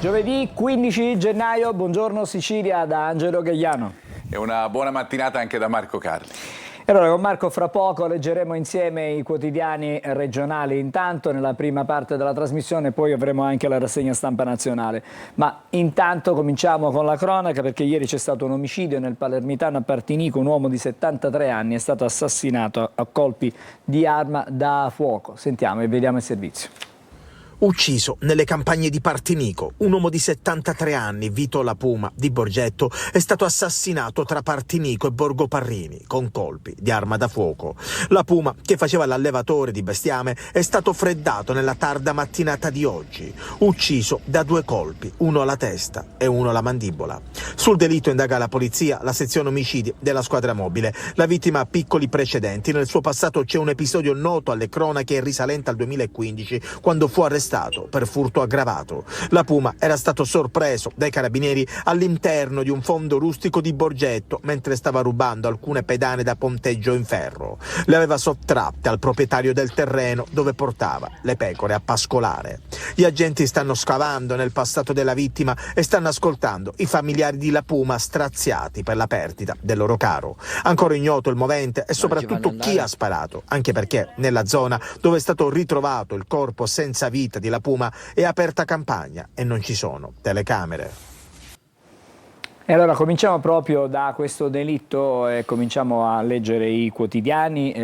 Giovedì 15 gennaio, buongiorno Sicilia da Angelo Gagliano. E una buona mattinata anche da Marco Carli. E allora con Marco fra poco leggeremo insieme i quotidiani regionali intanto nella prima parte della trasmissione, poi avremo anche la rassegna stampa nazionale. Ma intanto cominciamo con la cronaca perché ieri c'è stato un omicidio nel palermitano a Partinico, un uomo di 73 anni è stato assassinato a colpi di arma da fuoco. Sentiamo e vediamo il servizio. Ucciso nelle campagne di Partinico, un uomo di 73 anni, Vito La Puma, di Borgetto, è stato assassinato tra Partinico e Borgo Parrini con colpi di arma da fuoco. La Puma, che faceva l'allevatore di bestiame, è stato freddato nella tarda mattinata di oggi, ucciso da 2 colpi, uno alla testa e uno alla mandibola. Sul delitto indaga la polizia, la sezione omicidi della squadra mobile. La vittima ha piccoli precedenti, nel suo passato c'è un episodio noto alle cronache risalente al 2015, quando fu arrestato per furto aggravato. La Puma era stato sorpreso dai carabinieri all'interno di un fondo rustico di Borgetto mentre stava rubando alcune pedane da ponteggio in ferro. Le aveva sottratte al proprietario del terreno dove portava le pecore a pascolare. Gli agenti stanno scavando nel passato della vittima e stanno ascoltando i familiari di La Puma straziati per la perdita del loro caro. Ancora ignoto il movente e soprattutto chi ha sparato, anche perché nella zona dove è stato ritrovato il corpo senza vita di La Puma è aperta campagna e non ci sono telecamere. E allora cominciamo proprio da questo delitto e cominciamo a leggere i quotidiani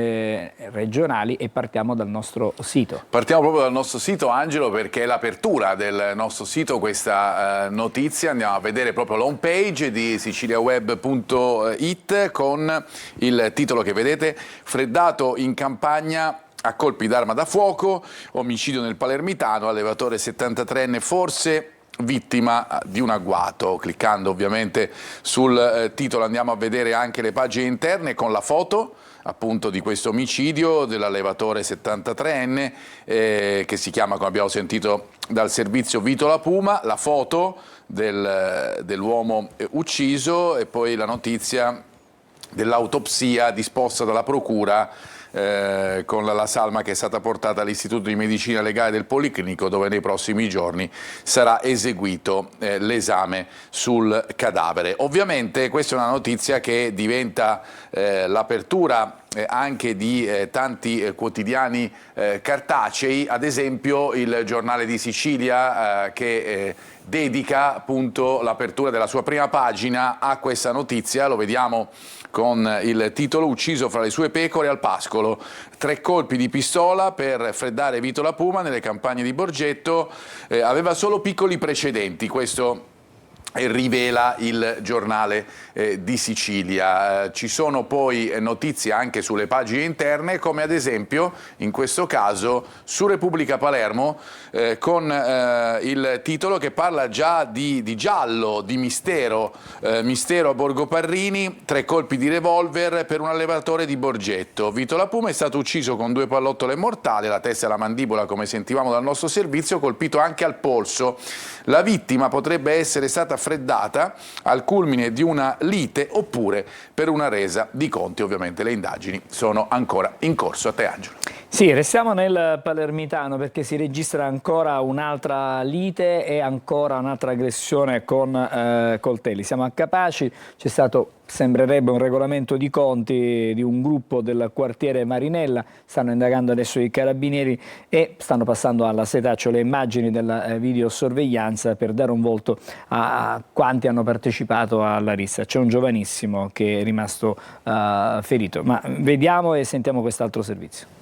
regionali e partiamo dal nostro sito. Partiamo proprio dal nostro sito, Angelo, perché è l'apertura del nostro sito questa notizia. Andiamo a vedere proprio l'home page di siciliaweb.it con il titolo che vedete: freddato in campagna a colpi d'arma da fuoco, omicidio nel palermitano, allevatore 73enne forse vittima di un agguato. Cliccando ovviamente sul titolo andiamo a vedere anche le pagine interne con la foto appunto di questo omicidio dell'allevatore 73enne che si chiama, come abbiamo sentito dal servizio, Vito La Puma, la foto dell'uomo ucciso e poi la notizia dell'autopsia disposta dalla procura con la salma che è stata portata all'Istituto di Medicina Legale del Policlinico, dove nei prossimi giorni sarà eseguito l'esame sul cadavere. Ovviamente questa è una notizia che diventa l'apertura anche di tanti quotidiani cartacei, ad esempio il Giornale di Sicilia che dedica appunto l'apertura della sua prima pagina a questa notizia. Lo vediamo con il titolo: ucciso fra le sue pecore al pascolo, 3 colpi di pistola per freddare Vito La Puma nelle campagne di Borgetto, aveva solo piccoli precedenti. Questo rivela il Giornale di Sicilia. Ci sono poi notizie anche sulle pagine interne, come ad esempio in questo caso su Repubblica Palermo con il titolo che parla già di giallo, di mistero a Borgo Parrini, 3 colpi di revolver per un allevatore di Borgetto. Vito La Puma è stato ucciso con 2 pallottole mortali, la testa e la mandibola, come sentivamo dal nostro servizio, colpito anche al polso. La vittima potrebbe essere stata freddata al culmine di una lite oppure per una resa di conti. Ovviamente le indagini sono ancora in corso. A te, Angelo. Sì, restiamo nel palermitano perché si registra ancora un'altra lite e ancora un'altra aggressione con coltelli. Siamo a Capaci, c'è stato, sembrerebbe, un regolamento di conti di un gruppo del quartiere Marinella, stanno indagando adesso i carabinieri e stanno passando alla setaccio le immagini della videosorveglianza per dare un volto a quanti hanno partecipato alla rissa. C'è un giovanissimo che è rimasto ferito, ma vediamo e sentiamo quest'altro servizio.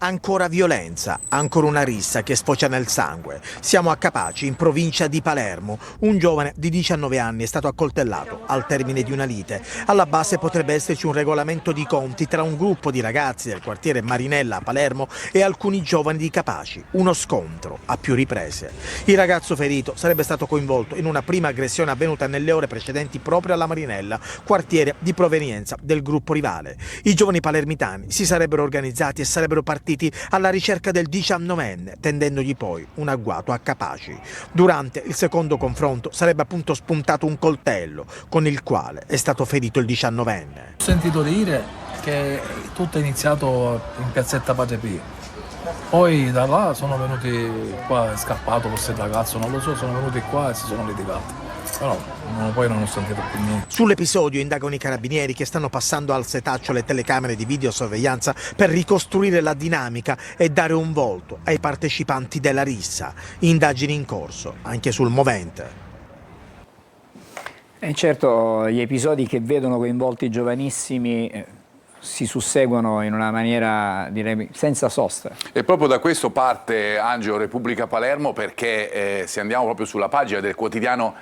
Ancora violenza, ancora una rissa che sfocia nel sangue. Siamo a Capaci, in provincia di Palermo. Un giovane di 19 anni è stato accoltellato al termine di una lite. Alla base potrebbe esserci un regolamento di conti tra un gruppo di ragazzi del quartiere Marinella a Palermo e alcuni giovani di Capaci. Uno scontro a più riprese. Il ragazzo ferito sarebbe stato coinvolto in una prima aggressione avvenuta nelle ore precedenti proprio alla Marinella, quartiere di provenienza del gruppo rivale. I giovani palermitani si sarebbero organizzati e sarebbero partiti alla ricerca del 19enne, tendendogli poi un agguato a Capaci. Durante il secondo confronto sarebbe appunto spuntato un coltello con il quale è stato ferito il 19enne. Ho sentito dire che tutto è iniziato in piazzetta Padre Pio, Poi da là sono venuti qua, è scappato forse il ragazzo, non lo so, sono venuti qua e si sono litigati. Però poi non ho sentito più niente. Sull'episodio indagano i carabinieri che stanno passando al setaccio le telecamere di videosorveglianza per ricostruire la dinamica e dare un volto ai partecipanti della rissa. Indagini in corso anche sul movente. E certo, gli episodi che vedono coinvolti i giovanissimi si susseguono in una maniera, direi, senza sosta. E proprio da questo parte Angelo Repubblica Palermo, perché se andiamo proprio sulla pagina del quotidiano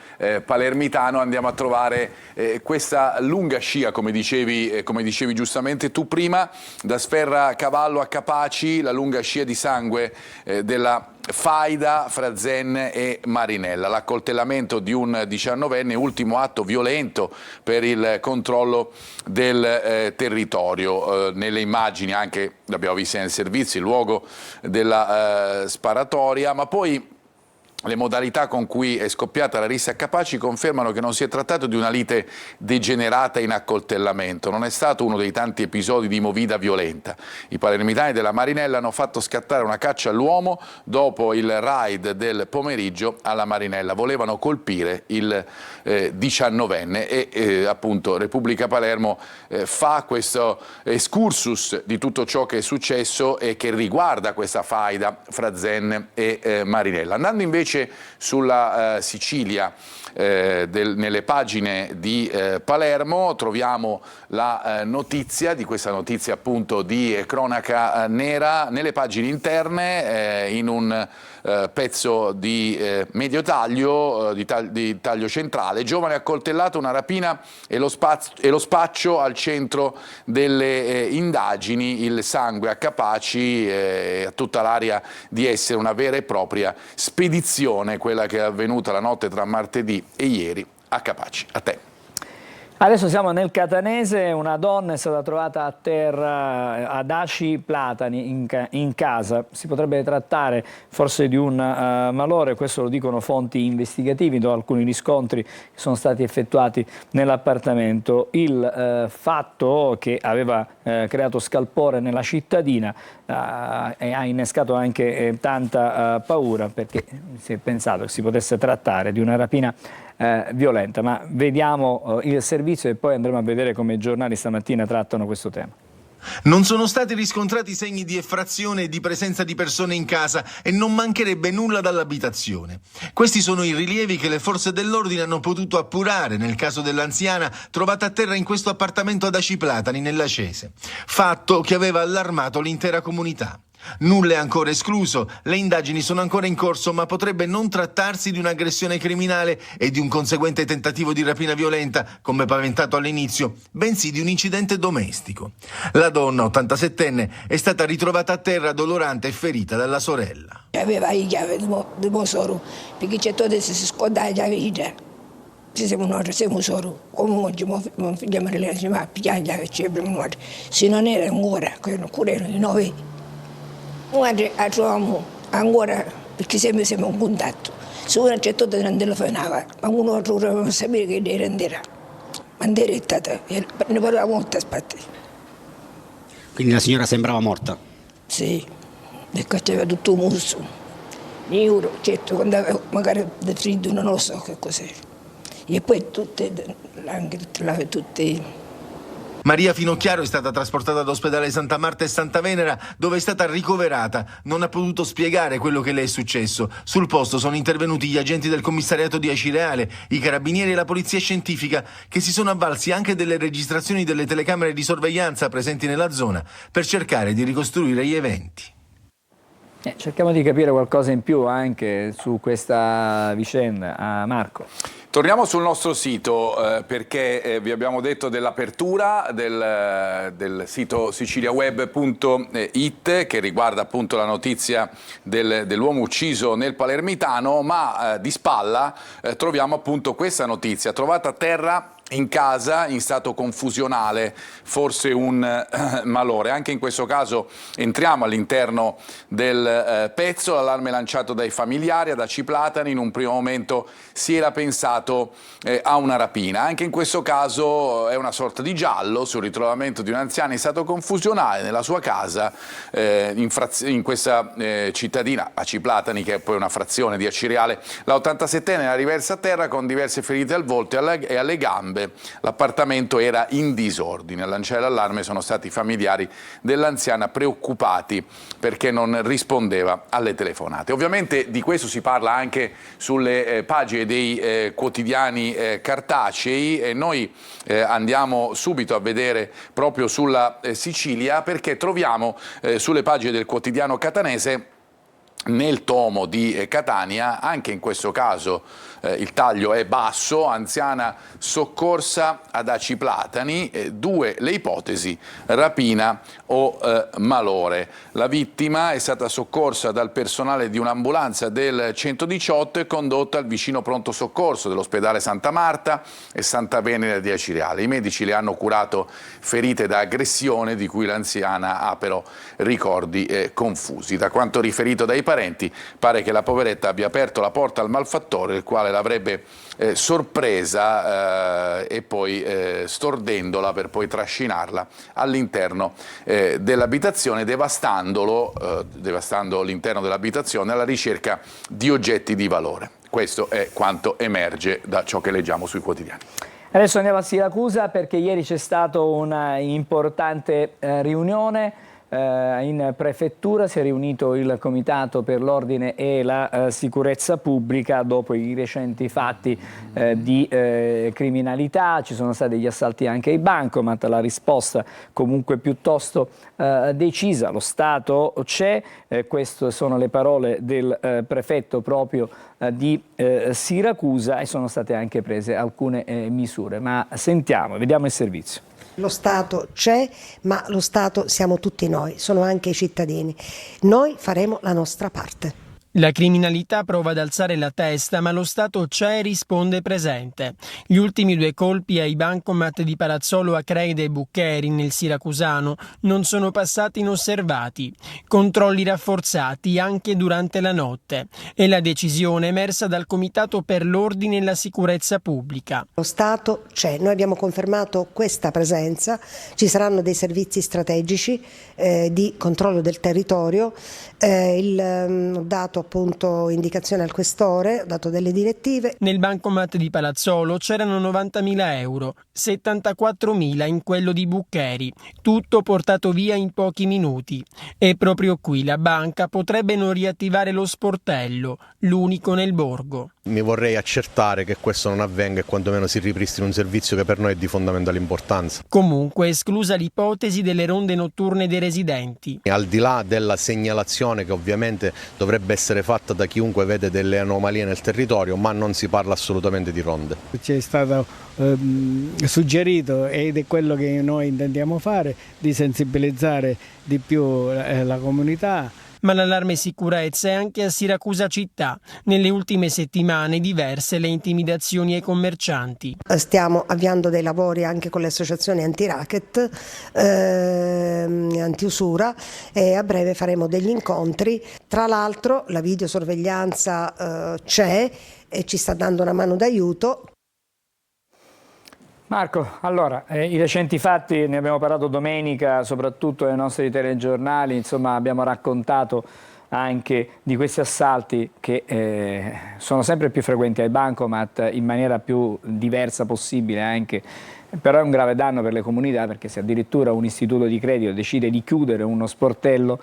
palermitano andiamo a trovare questa lunga scia, come dicevi giustamente tu prima, da Sferracavallo a Capaci, la lunga scia di sangue della faida fra Zen e Marinella, l'accoltellamento di un 19enne, ultimo atto violento per il controllo del territorio. Nelle immagini anche, l'abbiamo vista nel servizio, il luogo della sparatoria, ma poi le modalità con cui è scoppiata la rissa a Capaci confermano che non si è trattato di una lite degenerata in accoltellamento, non è stato uno dei tanti episodi di movida violenta. I palermitani della Marinella hanno fatto scattare una caccia all'uomo dopo il raid del pomeriggio alla Marinella. Volevano colpire il 19enne e appunto Repubblica Palermo fa questo excursus di tutto ciò che è successo e che riguarda questa faida fra Zen e Marinella. Andando invece sulla Sicilia, nelle pagine di Palermo troviamo la notizia, di questa notizia appunto di cronaca nera, nelle pagine interne in un pezzo di medio taglio, di taglio centrale. Giovane accoltellato, una rapina e lo spaccio al centro delle indagini, il sangue a Capaci, a tutta l'aria di essere una vera e propria spedizione, quella che è avvenuta la notte tra martedì e ieri a Capaci. A te. Adesso siamo nel Catanese, una donna è stata trovata a terra ad Aci Platani in casa. Si potrebbe trattare forse di un malore, questo lo dicono fonti investigativi, do alcuni riscontri che sono stati effettuati nell'appartamento. Il fatto che aveva creato scalpore nella cittadina e ha innescato anche tanta paura, perché si è pensato che si potesse trattare di una rapina violenta, ma vediamo il servizio e poi andremo a vedere come i giornali stamattina trattano questo tema. Non sono stati riscontrati segni di effrazione e di presenza di persone in casa e non mancherebbe nulla dall'abitazione. Questi sono i rilievi che le forze dell'ordine hanno potuto appurare nel caso dell'anziana trovata a terra in questo appartamento ad Aci Platani nell'Acese, fatto che aveva allarmato l'intera comunità. Nulla è ancora escluso, le indagini sono ancora in corso, ma potrebbe non trattarsi di un'aggressione criminale e di un conseguente tentativo di rapina violenta, come paventato all'inizio, bensì di un incidente domestico. La donna, 87enne, è stata ritrovata a terra dolorante e ferita dalla sorella. Aveva la chiave di mosoro, perché c'è tutto si scorda la chiave di già. Siamo solo, come oggi non figliamo le leggi, ma pigliamo la chiave, c'è per noi. Se non era ancora, ancora erano i 9. Noi la troviamo ancora perché sempre siamo in contatto. Se uno c'è tutto non telefonava, ma uno non sapeva che era andare. Ma andare è stata, ne parlava molto aspetta. Quindi la signora sembrava morta? Sì, perché c'era tutto un muso. Io, certo, quando avevo magari da freddo non lo so che cos'era. E poi tutte Maria Finocchiaro è stata trasportata all'ospedale Santa Marta e Santa Venera, dove è stata ricoverata. Non ha potuto spiegare quello che le è successo. Sul posto sono intervenuti gli agenti del commissariato di Acireale, i carabinieri e la polizia scientifica, che si sono avvalsi anche delle registrazioni delle telecamere di sorveglianza presenti nella zona per cercare di ricostruire gli eventi. Cerchiamo di capire qualcosa in più anche su questa vicenda. Marco. Torniamo sul nostro sito perché vi abbiamo detto dell'apertura del sito siciliaweb.it che riguarda appunto la notizia dell'uomo ucciso nel Palermitano, ma di spalla troviamo appunto questa notizia: trovata a terra in casa in stato confusionale, forse un malore. Anche in questo caso entriamo all'interno del pezzo, l'allarme lanciato dai familiari ad Aci Platani, in un primo momento si era pensato a una rapina. Anche in questo caso è una sorta di giallo sul ritrovamento di un anziano in stato confusionale nella sua casa in questa cittadina Aci Platani, che è poi una frazione di Acireale. La 87enne era riversa a terra con diverse ferite al volto e alle gambe. L'appartamento era in disordine. A lanciare l'allarme sono stati i familiari dell'anziana, preoccupati perché non rispondeva alle telefonate. Ovviamente di questo si parla anche sulle pagine dei quotidiani cartacei, e noi andiamo subito a vedere proprio sulla Sicilia, perché troviamo sulle pagine del quotidiano catanese, nel tomo di Catania, anche in questo caso il taglio è basso: anziana soccorsa ad Aci Platani, 2 le ipotesi, rapina o malore. La vittima è stata soccorsa dal personale di un'ambulanza del 118 e condotta al vicino pronto soccorso dell'ospedale Santa Marta e Santa Venera di Acireale. I medici le hanno curato ferite da aggressione di cui l'anziana ha però ricordi confusi. Da quanto riferito dai parenti, pare che la poveretta abbia aperto la porta al malfattore, il quale l'avrebbe sorpresa e poi stordendola per poi trascinarla all'interno dell'abitazione, devastando l'interno dell'abitazione alla ricerca di oggetti di valore. Questo è quanto emerge da ciò che leggiamo sui quotidiani. Adesso andiamo a Siracusa, perché ieri c'è stata una importante riunione. In prefettura si è riunito il Comitato per l'Ordine e la Sicurezza Pubblica dopo i recenti fatti di criminalità. Ci sono stati gli assalti anche ai bancomat, la risposta comunque piuttosto decisa. Lo Stato c'è, queste sono le parole del prefetto proprio di Siracusa, e sono state anche prese alcune misure. Ma sentiamo, vediamo il servizio. Lo Stato c'è, ma lo Stato siamo tutti noi, sono anche i cittadini. Noi faremo la nostra parte. La criminalità prova ad alzare la testa, ma lo Stato c'è e risponde presente. Gli ultimi 2 colpi ai bancomat di Palazzolo, Acreide e Buccheri nel siracusano non sono passati inosservati. Controlli rafforzati anche durante la notte. E la decisione emersa dal Comitato per l'Ordine e la Sicurezza Pubblica. Lo Stato c'è, noi abbiamo confermato questa presenza, ci saranno dei servizi strategici di controllo del territorio, ho dato appunto indicazione al questore, ho dato delle direttive. Nel bancomat di Palazzolo c'erano 90.000 euro, 74.000 in quello di Buccheri, tutto portato via in pochi minuti. E proprio qui la banca potrebbe non riattivare lo sportello, l'unico nel borgo. Mi vorrei accertare che questo non avvenga e quantomeno si ripristini un servizio che per noi è di fondamentale importanza. Comunque esclusa l'ipotesi delle ronde notturne dei residenti. Al di là della segnalazione che ovviamente dovrebbe essere fatta da chiunque vede delle anomalie nel territorio, ma non si parla assolutamente di ronde. Ci è stato suggerito, ed è quello che noi intendiamo fare, di sensibilizzare di più la comunità. Ma l'allarme sicurezza è anche a Siracusa città. Nelle ultime settimane diverse le intimidazioni ai commercianti. Stiamo avviando dei lavori anche con le associazioni anti-racket, anti-usura, e a breve faremo degli incontri. Tra l'altro la videosorveglianza c'è e ci sta dando una mano d'aiuto. Marco, allora, i recenti fatti, ne abbiamo parlato domenica, soprattutto nei nostri telegiornali, insomma abbiamo raccontato anche di questi assalti che sono sempre più frequenti ai bancomat, in maniera più diversa possibile anche, però è un grave danno per le comunità, perché se addirittura un istituto di credito decide di chiudere uno sportello,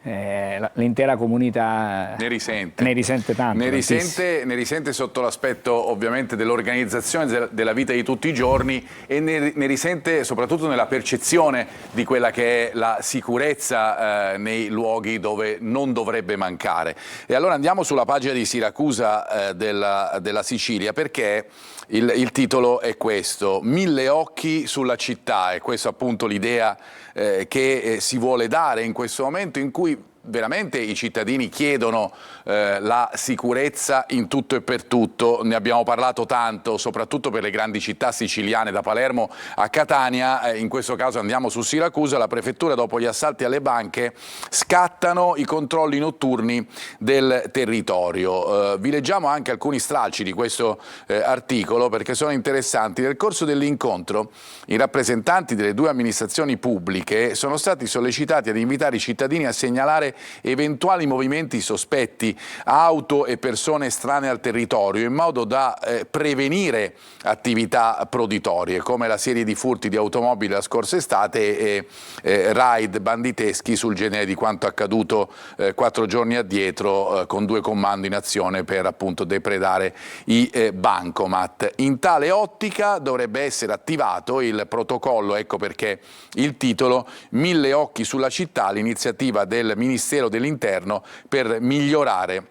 l'intera comunità ne risente tanto. Ne risente sotto l'aspetto ovviamente dell'organizzazione della vita di tutti i giorni, e ne risente soprattutto nella percezione di quella che è la sicurezza nei luoghi dove non dovrebbe mancare. E allora andiamo sulla pagina di Siracusa della Sicilia, perché il titolo è questo: 1000 occhi sulla città, e questa appunto l'idea che si vuole dare in questo momento in cui veramente i cittadini chiedono la sicurezza in tutto e per tutto. Ne abbiamo parlato tanto, soprattutto per le grandi città siciliane, da Palermo a Catania. In questo caso andiamo su Siracusa. La prefettura, dopo gli assalti alle banche, scattano i controlli notturni del territorio. Vi leggiamo anche alcuni stralci di questo articolo perché sono interessanti. Nel corso dell'incontro i rappresentanti delle due amministrazioni pubbliche sono stati sollecitati ad invitare i cittadini a segnalare eventuali movimenti sospetti, auto e persone estranee al territorio, in modo da prevenire attività proditorie come la serie di furti di automobili la scorsa estate e raid banditeschi sul genere di quanto accaduto 4 giorni addietro con 2 comandi in azione per appunto depredare i bancomat. In tale ottica dovrebbe essere attivato il protocollo, ecco perché il titolo "Mille occhi sulla città", l'iniziativa del Ministero dell'Interno per migliorare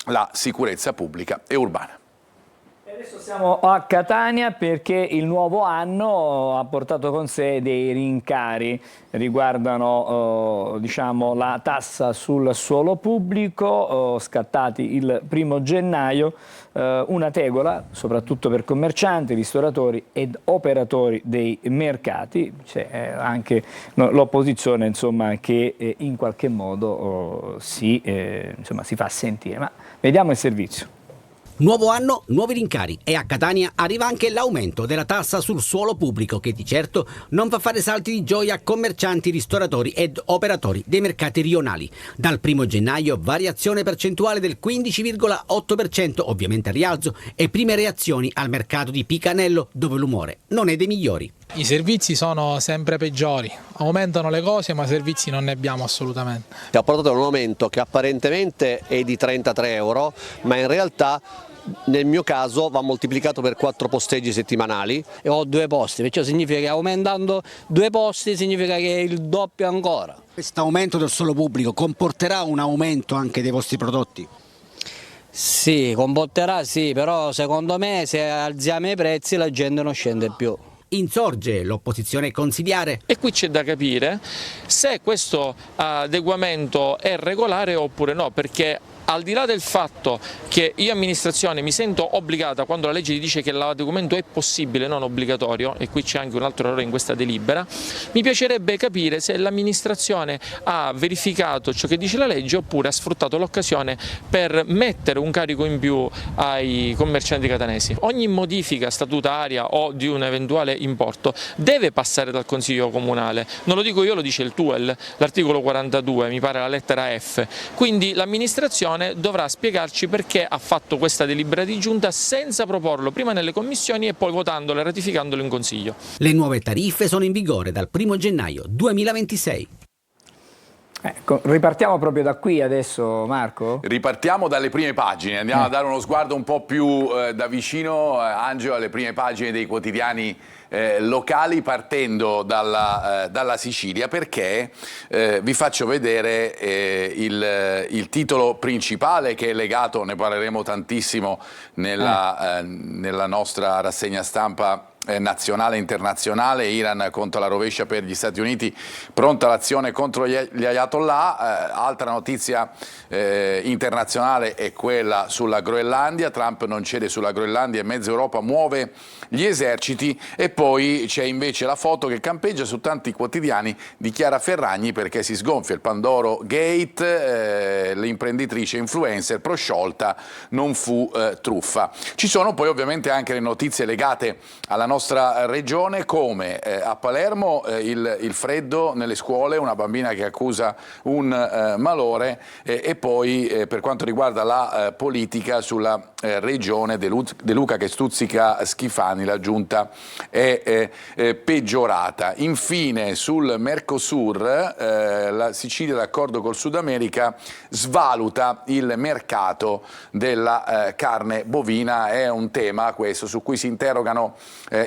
la sicurezza pubblica e urbana. Adesso siamo a Catania perché il nuovo anno ha portato con sé dei rincari, riguardano diciamo, la tassa sul suolo pubblico, scattati il 1° gennaio, una tegola soprattutto per commercianti, ristoratori ed operatori dei mercati. C'è anche l'opposizione che in qualche modo si fa sentire, ma vediamo il servizio. Nuovo anno, nuovi rincari e a Catania arriva anche l'aumento della tassa sul suolo pubblico che di certo non fa fare salti di gioia a commercianti, ristoratori ed operatori dei mercati rionali. Dal 1° gennaio variazione percentuale del 15,8%, ovviamente a rialzo, e prime reazioni al mercato di Picanello dove l'umore non è dei migliori. I servizi sono sempre peggiori, aumentano le cose ma servizi non ne abbiamo assolutamente. Ha portato un aumento che apparentemente è di 33 euro, ma in realtà nel mio caso va moltiplicato per 4 posteggi settimanali. E ho 2 posti, perciò significa che aumentando 2 posti significa che è il doppio ancora. Questo aumento del suolo pubblico comporterà un aumento anche dei vostri prodotti? Sì, comporterà sì, però secondo me se alziamo i prezzi la gente non scende più. Insorge l'opposizione consiliare. E qui c'è da capire se questo adeguamento è regolare oppure no, perché al di là del fatto che io amministrazione mi sento obbligata, quando la legge dice che l'adeguamento è possibile, non obbligatorio, e qui c'è anche un altro errore in questa delibera, mi piacerebbe capire se l'amministrazione ha verificato ciò che dice la legge oppure ha sfruttato l'occasione per mettere un carico in più ai commercianti catanesi. Ogni modifica statutaria o di un eventuale importo deve passare dal Consiglio Comunale, non lo dico io, lo dice il TUEL, l'articolo 42, mi pare la lettera F, quindi l'amministrazione dovrà spiegarci perché ha fatto questa delibera di giunta senza proporlo prima nelle commissioni e poi votandolo e ratificandolo in Consiglio. Le nuove tariffe sono in vigore dal 1° gennaio 2026. Ripartiamo proprio da qui adesso, Marco? Ripartiamo dalle prime pagine, andiamo a dare uno sguardo un po' più da vicino, Angelo, alle prime pagine dei quotidiani locali, partendo dalla Sicilia, perché vi faccio vedere il titolo principale che è legato, ne parleremo tantissimo nella nostra rassegna stampa nazionale e internazionale. Iran contro la rovescia per gli Stati Uniti, pronta l'azione contro gli ayatollah. Altra notizia internazionale è quella sulla Groenlandia. Trump non cede sulla Groenlandia e mezza Europa muove gli eserciti. E poi c'è invece la foto che campeggia su tanti quotidiani di Chiara Ferragni perché si sgonfia il Pandoro Gate, l'imprenditrice influencer prosciolta, non fu truffa. Ci sono poi ovviamente anche le notizie legate alla nostra regione, come a Palermo il freddo nelle scuole, una bambina che accusa un malore, e poi per quanto riguarda la politica sulla regione De Luca che stuzzica Schifani, la giunta è peggiorata. Infine sul Mercosur la Sicilia d'accordo col Sud America svaluta il mercato della carne bovina. È un tema questo su cui si interrogano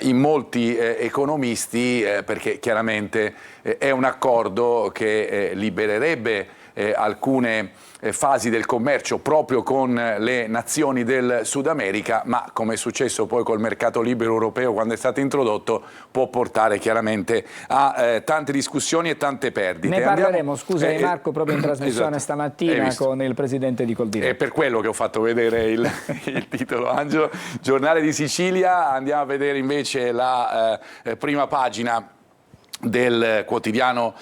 in molti economisti perché chiaramente è un accordo che libererebbe alcune fasi del commercio proprio con le nazioni del Sud America, ma come è successo poi col mercato libero europeo quando è stato introdotto, può portare chiaramente a tante discussioni e tante perdite. Ne parleremo, scusami Marco, proprio in trasmissione stamattina con il presidente di Coldiretti. È per quello che ho fatto vedere il titolo, Angelo. Giornale di Sicilia, andiamo a vedere invece la prima pagina del quotidiano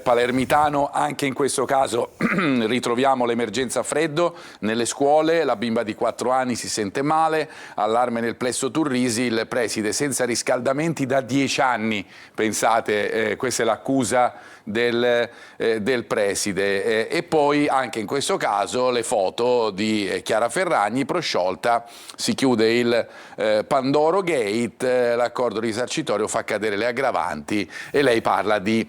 palermitano. Anche in questo caso ritroviamo l'emergenza freddo nelle scuole, la bimba di 4 anni si sente male, allarme nel plesso Turrisi, il preside senza riscaldamenti da 10 anni, pensate, questa è l'accusa del preside. E poi anche in questo caso le foto di Chiara Ferragni, prosciolta, si chiude il Pandoro Gate, l'accordo risarcitorio fa cadere le aggravanti e lei parla di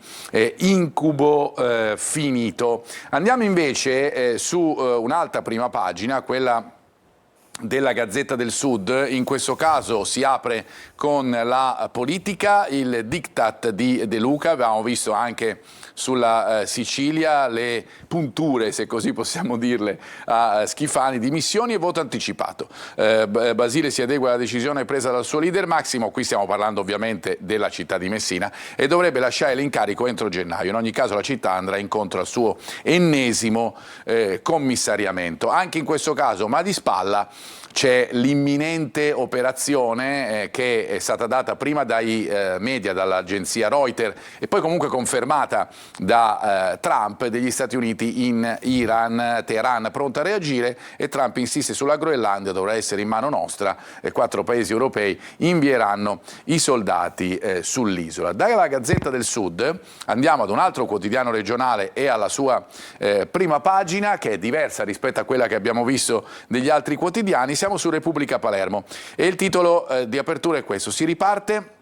incubo finito. Andiamo invece su un'altra prima pagina, quella della Gazzetta del Sud. In questo caso si apre con la politica, il diktat di De Luca. Abbiamo visto anche sulla Sicilia le punture, se così possiamo dirle, a Schifani, dimissioni e voto anticipato. Basile si adegua alla decisione presa dal suo leader Massimo, qui stiamo parlando ovviamente della città di Messina, e dovrebbe lasciare l'incarico entro gennaio. In ogni caso la città andrà incontro al suo ennesimo commissariamento. Anche in questo caso, ma di spalla, c'è l'imminente operazione che è stata data prima dai media, dall'agenzia Reuters, e poi comunque confermata da Trump, degli Stati Uniti in Iran. Teheran pronta a reagire e Trump insiste sulla Groenlandia, dovrà essere in mano nostra, e 4 paesi europei invieranno i soldati sull'isola. Dalla Gazzetta del Sud andiamo ad un altro quotidiano regionale e alla sua prima pagina, che è diversa rispetto a quella che abbiamo visto degli altri quotidiani. Siamo su Repubblica Palermo e il titolo di apertura è questo: si riparte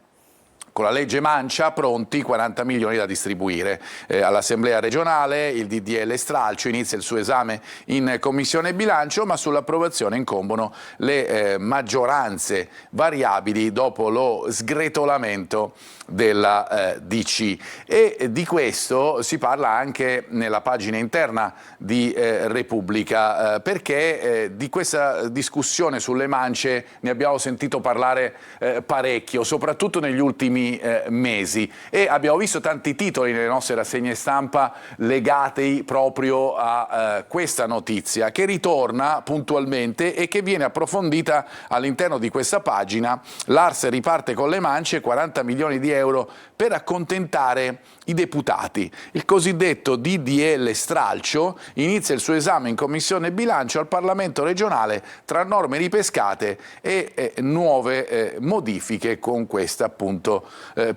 con la legge Mancia, pronti 40 milioni da distribuire. All'Assemblea regionale il DDL stralcio inizia il suo esame in Commissione Bilancio, ma sull'approvazione incombono le maggioranze variabili dopo lo sgretolamento della DC. E di questo si parla anche nella pagina interna di Repubblica, perché di questa discussione sulle mance ne abbiamo sentito parlare parecchio, soprattutto negli ultimi mesi, e abbiamo visto tanti titoli nelle nostre rassegne stampa legati proprio a questa notizia, che ritorna puntualmente e che viene approfondita all'interno di questa pagina. L'Ars riparte con le mance, 40 milioni di euro per accontentare i deputati. Il cosiddetto DDL stralcio inizia il suo esame in Commissione Bilancio al Parlamento regionale tra norme ripescate e nuove modifiche, con questa appunto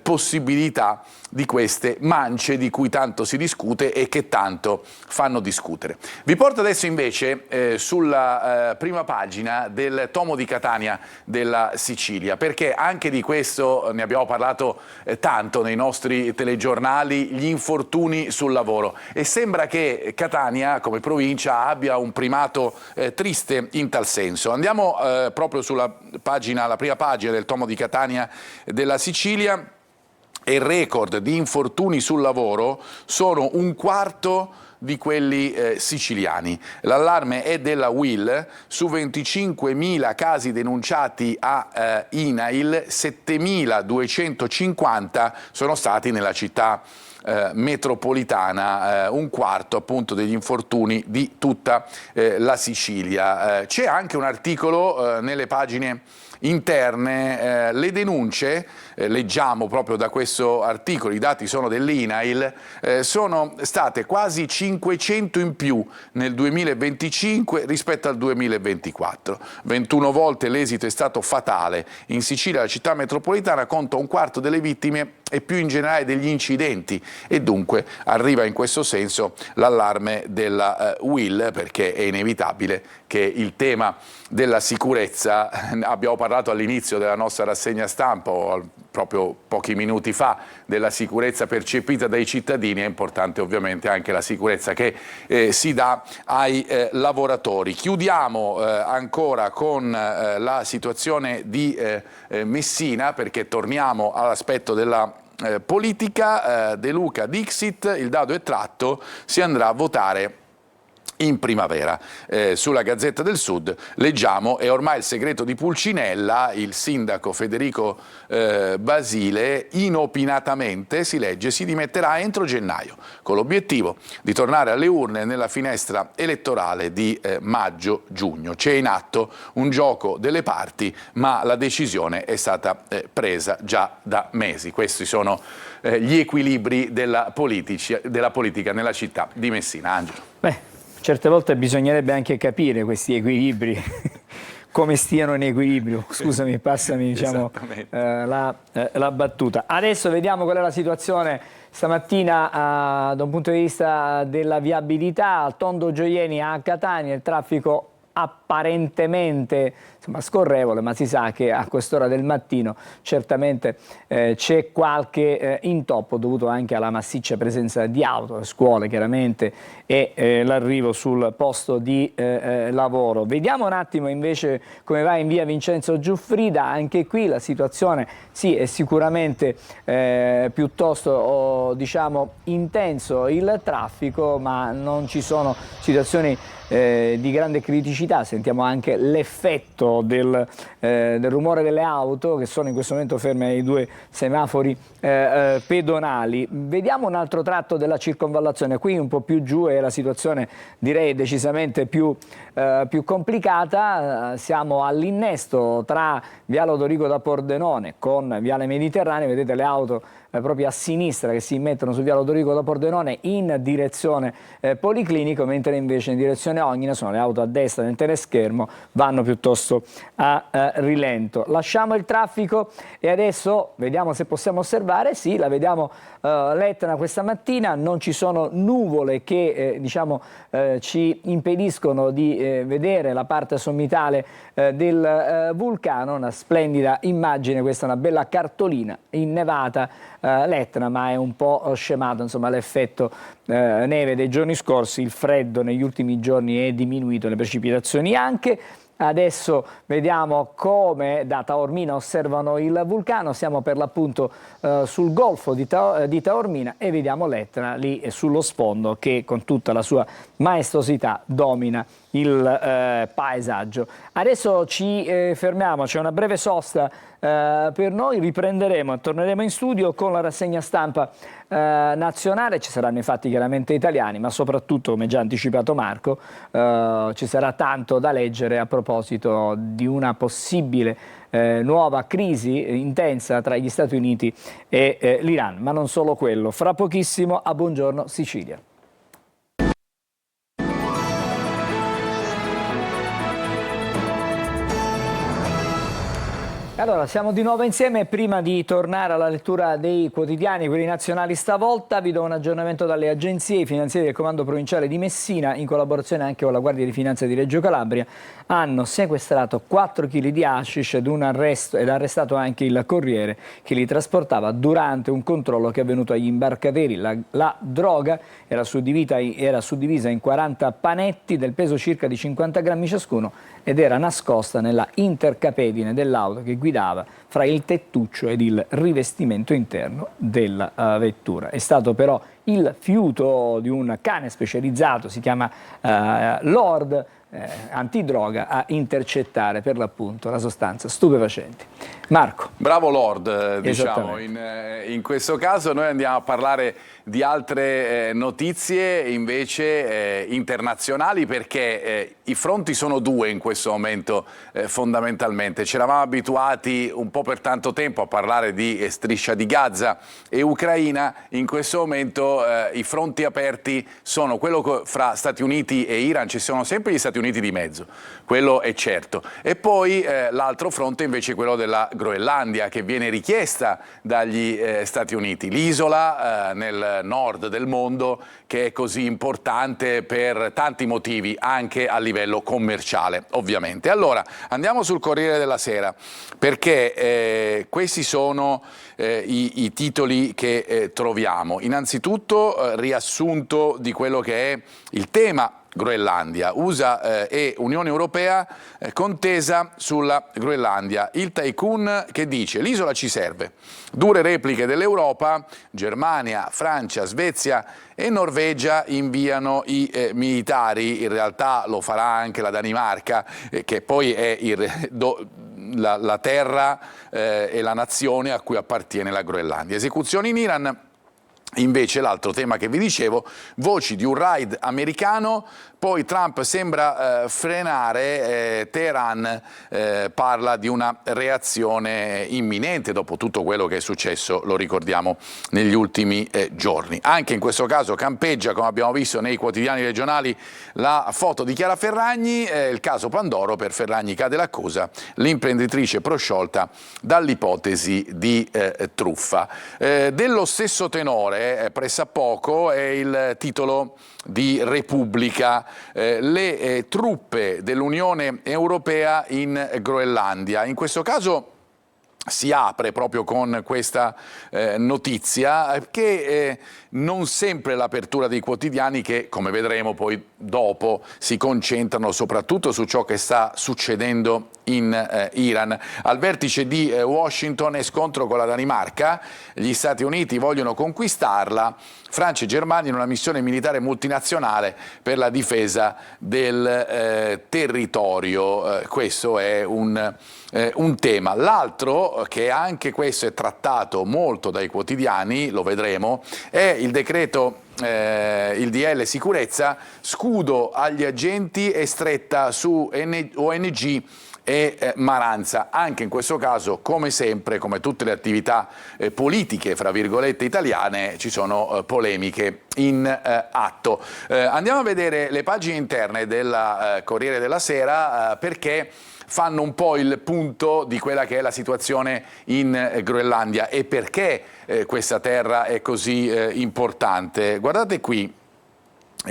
possibilità di queste mance di cui tanto si discute e che tanto fanno discutere. Vi porto adesso invece sulla prima pagina del Tomo di Catania della Sicilia, perché anche di questo ne abbiamo parlato tanto nei nostri telegiornali, gli infortuni sul lavoro, e sembra che Catania come provincia abbia un primato triste in tal senso. Andiamo proprio sulla pagina, la prima pagina del Tomo di Catania della Sicilia. E il record di infortuni sul lavoro sono un quarto di quelli siciliani. L'allarme è della UIL: su 25.000 casi denunciati a INAIL, 7.250 sono stati nella città metropolitana, un quarto appunto degli infortuni di tutta la Sicilia. C'è anche un articolo nelle pagine interne, le denunce, leggiamo proprio da questo articolo, i dati sono dell'INAIL, sono state quasi 500 in più nel 2025 rispetto al 2024. 21 volte l'esito è stato fatale. In Sicilia la città metropolitana conta un quarto delle vittime e più in generale degli incidenti, e dunque arriva in questo senso l'allarme della UIL, perché è inevitabile che il tema della sicurezza, abbiamo parlato all'inizio della nostra rassegna stampa, proprio pochi minuti fa, della sicurezza percepita dai cittadini, è importante ovviamente anche la sicurezza che si dà ai lavoratori. Chiudiamo ancora con la situazione di Messina, perché torniamo all'aspetto della politica. De Luca Dixit, il dado è tratto, si andrà a votare in primavera. Sulla Gazzetta del Sud leggiamo: è ormai il segreto di Pulcinella, il sindaco Federico Basile inopinatamente, si legge, si dimetterà entro gennaio, con l'obiettivo di tornare alle urne nella finestra elettorale di maggio-giugno. C'è in atto un gioco delle parti, ma la decisione è stata presa già da mesi. Questi sono gli equilibri della politica nella città di Messina. Angelo. Certe volte bisognerebbe anche capire questi equilibri, come stiano in equilibrio. Scusami, passami diciamo, la battuta. Adesso vediamo qual è la situazione stamattina da un punto di vista della viabilità. Al Tondo Gioieni a Catania il traffico apparentemente scorrevole, ma si sa che a quest'ora del mattino certamente c'è qualche intoppo dovuto anche alla massiccia presenza di auto, scuole chiaramente e l'arrivo sul posto di lavoro. Vediamo un attimo invece come va in via Vincenzo Giuffrida. Anche qui la situazione sì è sicuramente piuttosto diciamo intenso il traffico, ma non ci sono situazioni di grande criticità. Sentiamo anche l'effetto del rumore delle auto che sono in questo momento ferme ai due semafori pedonali. Vediamo un altro tratto della circonvallazione, qui un po' più giù è la situazione direi decisamente più complicata. Siamo all'innesto tra Viale Odorico da Pordenone con Viale Mediterraneo, vedete le auto proprio a sinistra che si mettono su Viale Odorico da Pordenone in direzione Policlinico, mentre invece in direzione Ognina sono le auto a destra nel teleschermo, vanno piuttosto a rilento. Lasciamo il traffico e adesso vediamo se possiamo osservare, sì, la vediamo l'Etna questa mattina, non ci sono nuvole che ci impediscono di vedere la parte sommitale del vulcano. Una splendida immagine, questa è una bella cartolina innevata l'Etna, ma è un po' scemato, insomma l'effetto neve dei giorni scorsi, il freddo negli ultimi giorni è diminuito, le precipitazioni anche. Adesso vediamo come da Taormina osservano il vulcano, siamo per l'appunto sul golfo di Taormina e vediamo l'Etna lì sullo sfondo che con tutta la sua maestosità domina il paesaggio. Adesso ci fermiamo, c'è una breve sosta per noi, riprenderemo e torneremo in studio con la rassegna stampa nazionale. Ci saranno i fatti chiaramente italiani, ma soprattutto, come già anticipato Marco, ci sarà tanto da leggere a proposito di una possibile nuova crisi intensa tra gli Stati Uniti e l'Iran, ma non solo quello. Fra pochissimo a Buongiorno Sicilia. Allora, siamo di nuovo insieme. Prima di tornare alla lettura dei quotidiani, quelli nazionali stavolta, vi do un aggiornamento dalle agenzie. I finanzieri del Comando Provinciale di Messina, in collaborazione anche con la Guardia di Finanza di Reggio Calabria, hanno sequestrato 4 kg di hashish ed arrestato anche il corriere che li trasportava durante un controllo che è avvenuto agli imbarcateri. La droga era suddivisa in 40 panetti del peso circa di 50 grammi ciascuno ed era nascosta nella intercapedine dell'auto che guidava fra il tettuccio ed il rivestimento interno della vettura. È stato però il fiuto di un cane specializzato, si chiama Lord, antidroga, a intercettare per l'appunto la sostanza stupefacente. Marco. Bravo Lord, diciamo. In questo caso noi andiamo a parlare di altre notizie invece internazionali, perché i fronti sono due in questo momento fondamentalmente. Ci eravamo abituati un po' per tanto tempo a parlare di striscia di Gaza e Ucraina. In questo momento i fronti aperti sono quello fra Stati Uniti e Iran, ci sono sempre gli Stati Uniti di mezzo, quello è certo, e poi l'altro fronte invece è quello della Groenlandia, che viene richiesta dagli Stati Uniti, l'isola nel nord del mondo che è così importante per tanti motivi, anche a livello commerciale ovviamente. Allora andiamo sul Corriere della Sera, perché questi sono i titoli che troviamo. Innanzitutto riassunto di quello che è il tema Groenlandia. USA e Unione Europea contesa sulla Groenlandia. Il tycoon che dice: l'isola ci serve. Dure repliche dell'Europa, Germania, Francia, Svezia e Norvegia inviano i militari. In realtà lo farà anche la Danimarca, che poi è la terra e la nazione a cui appartiene la Groenlandia. Esecuzioni in Iran. Invece l'altro tema che vi dicevo, voci di un raid americano, poi Trump sembra frenare, Teheran parla di una reazione imminente dopo tutto quello che è successo, lo ricordiamo, negli ultimi giorni. Anche in questo caso campeggia, come abbiamo visto nei quotidiani regionali, la foto di Chiara Ferragni, il caso Pandoro, per Ferragni cade l'accusa, l'imprenditrice prosciolta dall'ipotesi di truffa. Dello stesso tenore, pressappoco, è il titolo di Repubblica, le truppe dell'Unione Europea in Groenlandia. In questo caso si apre proprio con questa notizia che non sempre l'apertura dei quotidiani, che come vedremo poi dopo si concentrano soprattutto su ciò che sta succedendo in Iran. Al vertice di Washington è scontro con la Danimarca, gli Stati Uniti vogliono conquistarla, Francia e Germania in una missione militare multinazionale per la difesa del territorio. Questo è un tema. L'altro, che anche questo è trattato molto dai quotidiani, lo vedremo, è il decreto, il DL sicurezza, scudo agli agenti e stretta su ONG e Maranza. Anche in questo caso, come sempre, come tutte le attività politiche, fra virgolette, italiane, ci sono polemiche in atto. Andiamo a vedere le pagine interne del Corriere della Sera, perché fanno un po' il punto di quella che è la situazione in Groenlandia e perché questa terra è così importante. Guardate qui.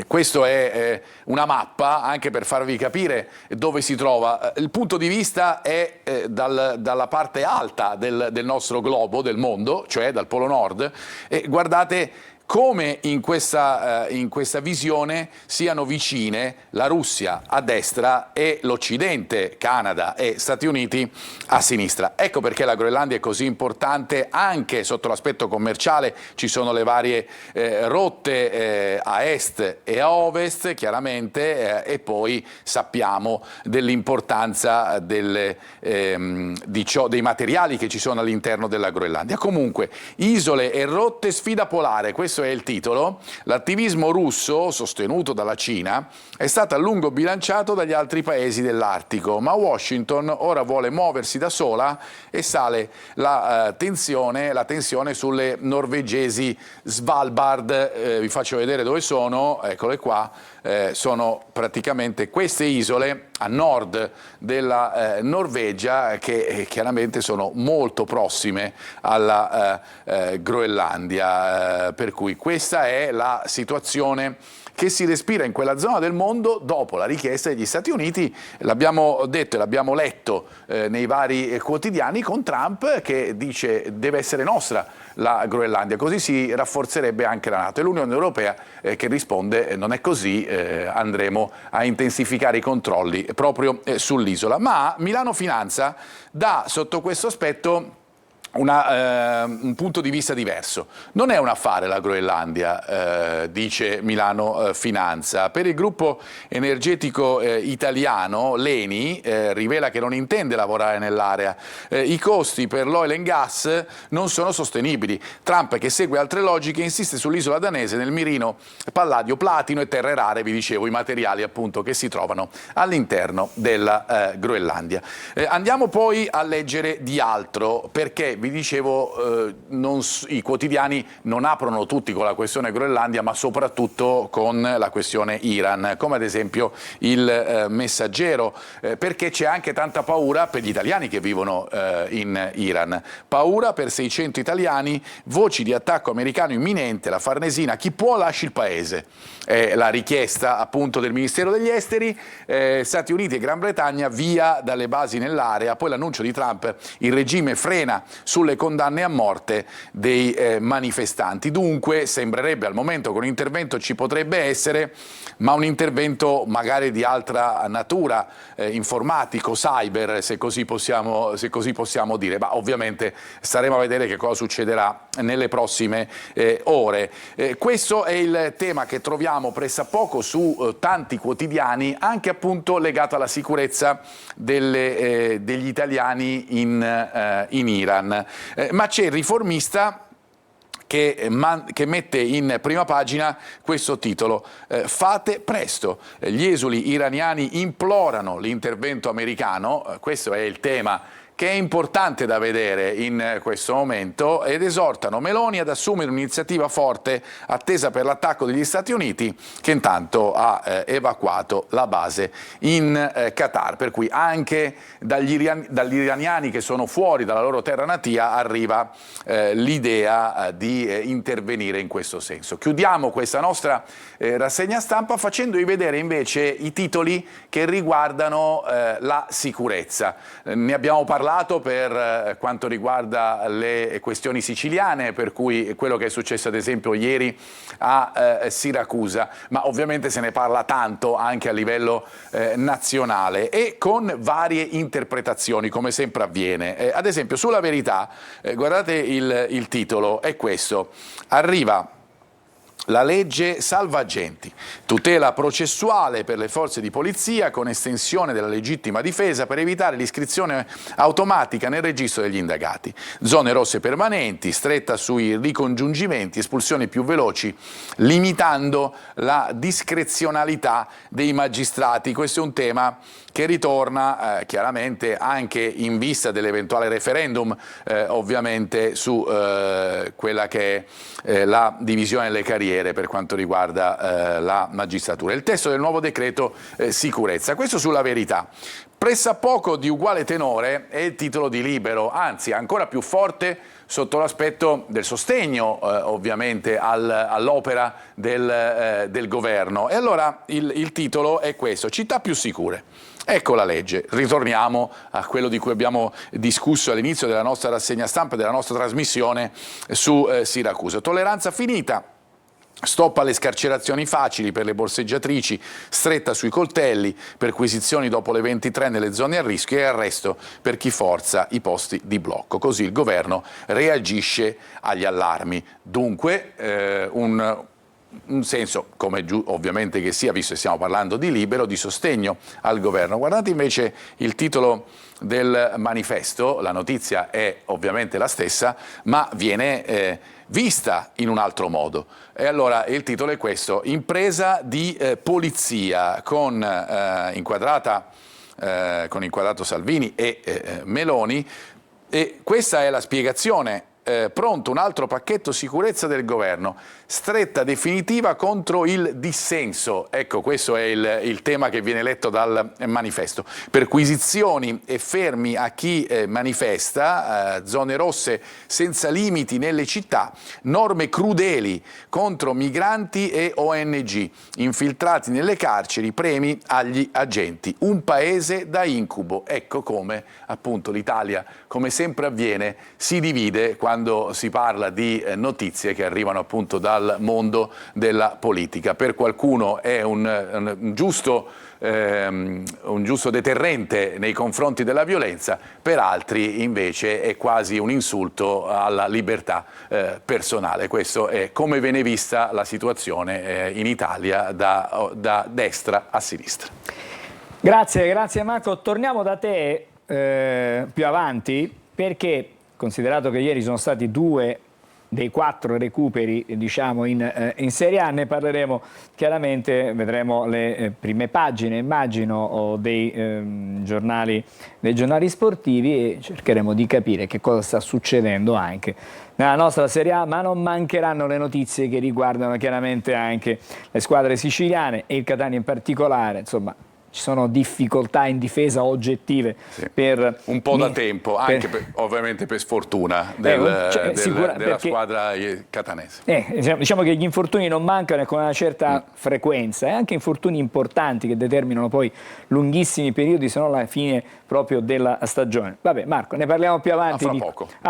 Questa è una mappa, anche per farvi capire dove si trova. Il punto di vista è dalla parte alta del nostro globo, del mondo, cioè dal Polo Nord, e guardate come in questa visione siano vicine la Russia a destra e l'Occidente, Canada e Stati Uniti, a sinistra. Ecco perché la Groenlandia è così importante anche sotto l'aspetto commerciale. Ci sono le varie rotte a est e a ovest, chiaramente, e poi sappiamo dell'importanza dei materiali che ci sono all'interno della Groenlandia. Comunque, isole e rotte, sfida polare, questo è il titolo. L'attivismo russo, sostenuto dalla Cina, è stato a lungo bilanciato dagli altri paesi dell'Artico, ma Washington ora vuole muoversi da sola e sale la tensione sulle norvegesi Svalbard. Vi faccio vedere dove sono, eccole qua, sono praticamente queste isole a nord della Norvegia, che chiaramente sono molto prossime alla Groenlandia, per cui questa è la situazione che si respira in quella zona del mondo dopo la richiesta degli Stati Uniti. L'abbiamo detto e l'abbiamo letto nei vari quotidiani, con Trump che dice deve essere nostra la Groenlandia, così si rafforzerebbe anche la NATO, e l'Unione Europea che risponde non è così, andremo a intensificare i controlli proprio sull'isola. Ma Milano Finanza dà sotto questo aspetto un punto di vista diverso. Non è un affare la Groenlandia, dice Milano Finanza. Per il gruppo energetico italiano, l'ENI, rivela che non intende lavorare nell'area. I costi per l'oil and gas non sono sostenibili. Trump, che segue altre logiche, insiste sull'isola danese, nel mirino palladio, platino e terre rare, vi dicevo, i materiali appunto che si trovano all'interno della Groenlandia. Andiamo poi a leggere di altro, perché vi dicevo, i quotidiani non aprono tutti con la questione Groenlandia, ma soprattutto con la questione Iran, come ad esempio il Messaggero, perché c'è anche tanta paura per gli italiani che vivono in Iran. Paura per 600 italiani, voci di attacco americano imminente, la Farnesina, chi può lasci il paese. È la richiesta appunto del Ministero degli Esteri, Stati Uniti e Gran Bretagna via dalle basi nell'area, poi l'annuncio di Trump, il regime frena sulle condanne a morte dei manifestanti. Dunque sembrerebbe al momento che un intervento ci potrebbe essere, ma un intervento magari di altra natura, informatico, cyber, se così possiamo dire, ma ovviamente staremo a vedere che cosa succederà nelle prossime ore. Questo è il tema che troviamo pressappoco su tanti quotidiani, anche appunto legato alla sicurezza degli italiani in Iran. Ma c'è il Riformista che mette in prima pagina questo titolo: fate presto, gli esuli iraniani implorano l'intervento americano. Questo è il tema che è importante da vedere in questo momento, ed esortano Meloni ad assumere un'iniziativa forte attesa per l'attacco degli Stati Uniti, che intanto ha evacuato la base in Qatar, per cui anche dagli iraniani che sono fuori dalla loro terra natia arriva l'idea di intervenire in questo senso. Chiudiamo questa nostra rassegna stampa facendovi vedere invece i titoli che riguardano la sicurezza. Ne abbiamo parlato per quanto riguarda le questioni siciliane, per cui quello che è successo ad esempio ieri a Siracusa, ma ovviamente se ne parla tanto anche a livello nazionale e con varie interpretazioni, come sempre avviene. Ad esempio sulla Verità, guardate il titolo, è questo: arriva la legge salvagenti, tutela processuale per le forze di polizia con estensione della legittima difesa per evitare l'iscrizione automatica nel registro degli indagati, zone rosse permanenti, stretta sui ricongiungimenti, espulsioni più veloci, limitando la discrezionalità dei magistrati. Questo è un tema che ritorna chiaramente anche in vista dell'eventuale referendum, ovviamente su quella che è la divisione delle carriere per quanto riguarda la magistratura. Il testo del nuovo decreto sicurezza, questo sulla Verità. Pressappoco di uguale tenore è il titolo di Libero, anzi ancora più forte sotto l'aspetto del sostegno ovviamente all'opera del governo. E allora il titolo è questo: città più sicure. Ecco la legge. Ritorniamo a quello di cui abbiamo discusso all'inizio della nostra rassegna stampa, della nostra trasmissione su Siracusa. Tolleranza finita. Stop alle scarcerazioni facili per le borseggiatrici, stretta sui coltelli, perquisizioni dopo le 23 nelle zone a rischio e arresto per chi forza i posti di blocco. Così il governo reagisce agli allarmi. Dunque un senso, come ovviamente che sia, visto che stiamo parlando di Libero, di sostegno al governo. Guardate invece il titolo del manifesto, la notizia è ovviamente la stessa, ma viene vista in un altro modo. E allora il titolo è questo: impresa di polizia, con inquadrato Salvini e Meloni, e questa è la spiegazione. Pronto un altro pacchetto sicurezza del governo, stretta definitiva contro il dissenso. Ecco, questo è il tema che viene letto dal manifesto. Perquisizioni e fermi a chi manifesta, zone rosse senza limiti nelle città, norme crudeli contro migranti e ONG, infiltrati nelle carceri, premi agli agenti. Un paese da incubo. Ecco come appunto l'Italia, come sempre avviene, si divide quando si parla di notizie che arrivano appunto dal mondo della politica. Per qualcuno è un giusto deterrente nei confronti della violenza, per altri invece è quasi un insulto alla libertà personale. Questo è come viene vista la situazione in Italia da destra a sinistra. Grazie Marco. Torniamo da te più avanti, perché considerato che ieri sono stati 2 dei 4 recuperi, diciamo, in Serie A, ne parleremo chiaramente, vedremo le prime pagine, immagino, dei giornali sportivi, e cercheremo di capire che cosa sta succedendo anche nella nostra Serie A, ma non mancheranno le notizie che riguardano chiaramente anche le squadre siciliane e il Catania in particolare. Insomma, ci sono difficoltà in difesa oggettive per un po' da tempo, anche ovviamente per sfortuna della squadra catanese. Diciamo che gli infortuni non mancano e con una certa frequenza, e anche infortuni importanti che determinano poi lunghissimi periodi, se non la fine proprio della stagione. Vabbè, Marco, ne parliamo più avanti.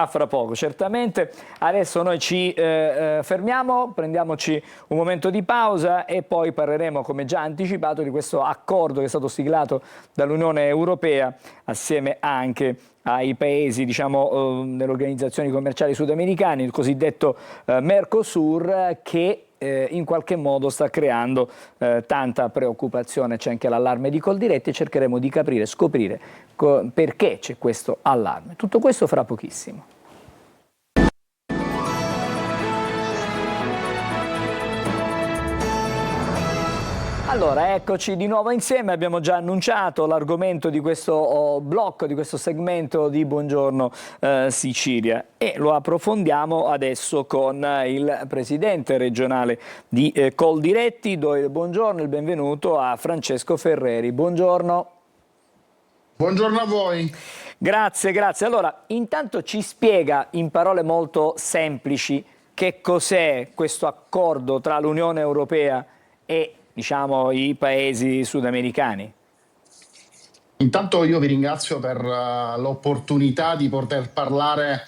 Fra poco, certamente. Adesso noi ci fermiamo, prendiamoci un momento di pausa e poi parleremo, come già anticipato, di questo accordo che è stato siglato dall'Unione Europea assieme anche ai paesi, diciamo, delle organizzazioni commerciali sudamericane, il cosiddetto Mercosur, che in qualche modo sta creando tanta preoccupazione. C'è anche l'allarme di Coldiretti e cercheremo di capire, scoprire perché c'è questo allarme. Tutto questo fra pochissimo. Allora, eccoci di nuovo insieme, abbiamo già annunciato l'argomento di questo blocco, di questo segmento di Buongiorno Sicilia, e lo approfondiamo adesso con il presidente regionale di Coldiretti. Do il buongiorno e il benvenuto a Francesco Ferreri. Buongiorno. Buongiorno a voi. Grazie, grazie. Allora, intanto ci spiega in parole molto semplici che cos'è questo accordo tra l'Unione Europea e, diciamo, i paesi sudamericani. Intanto io vi ringrazio per l'opportunità di poter parlare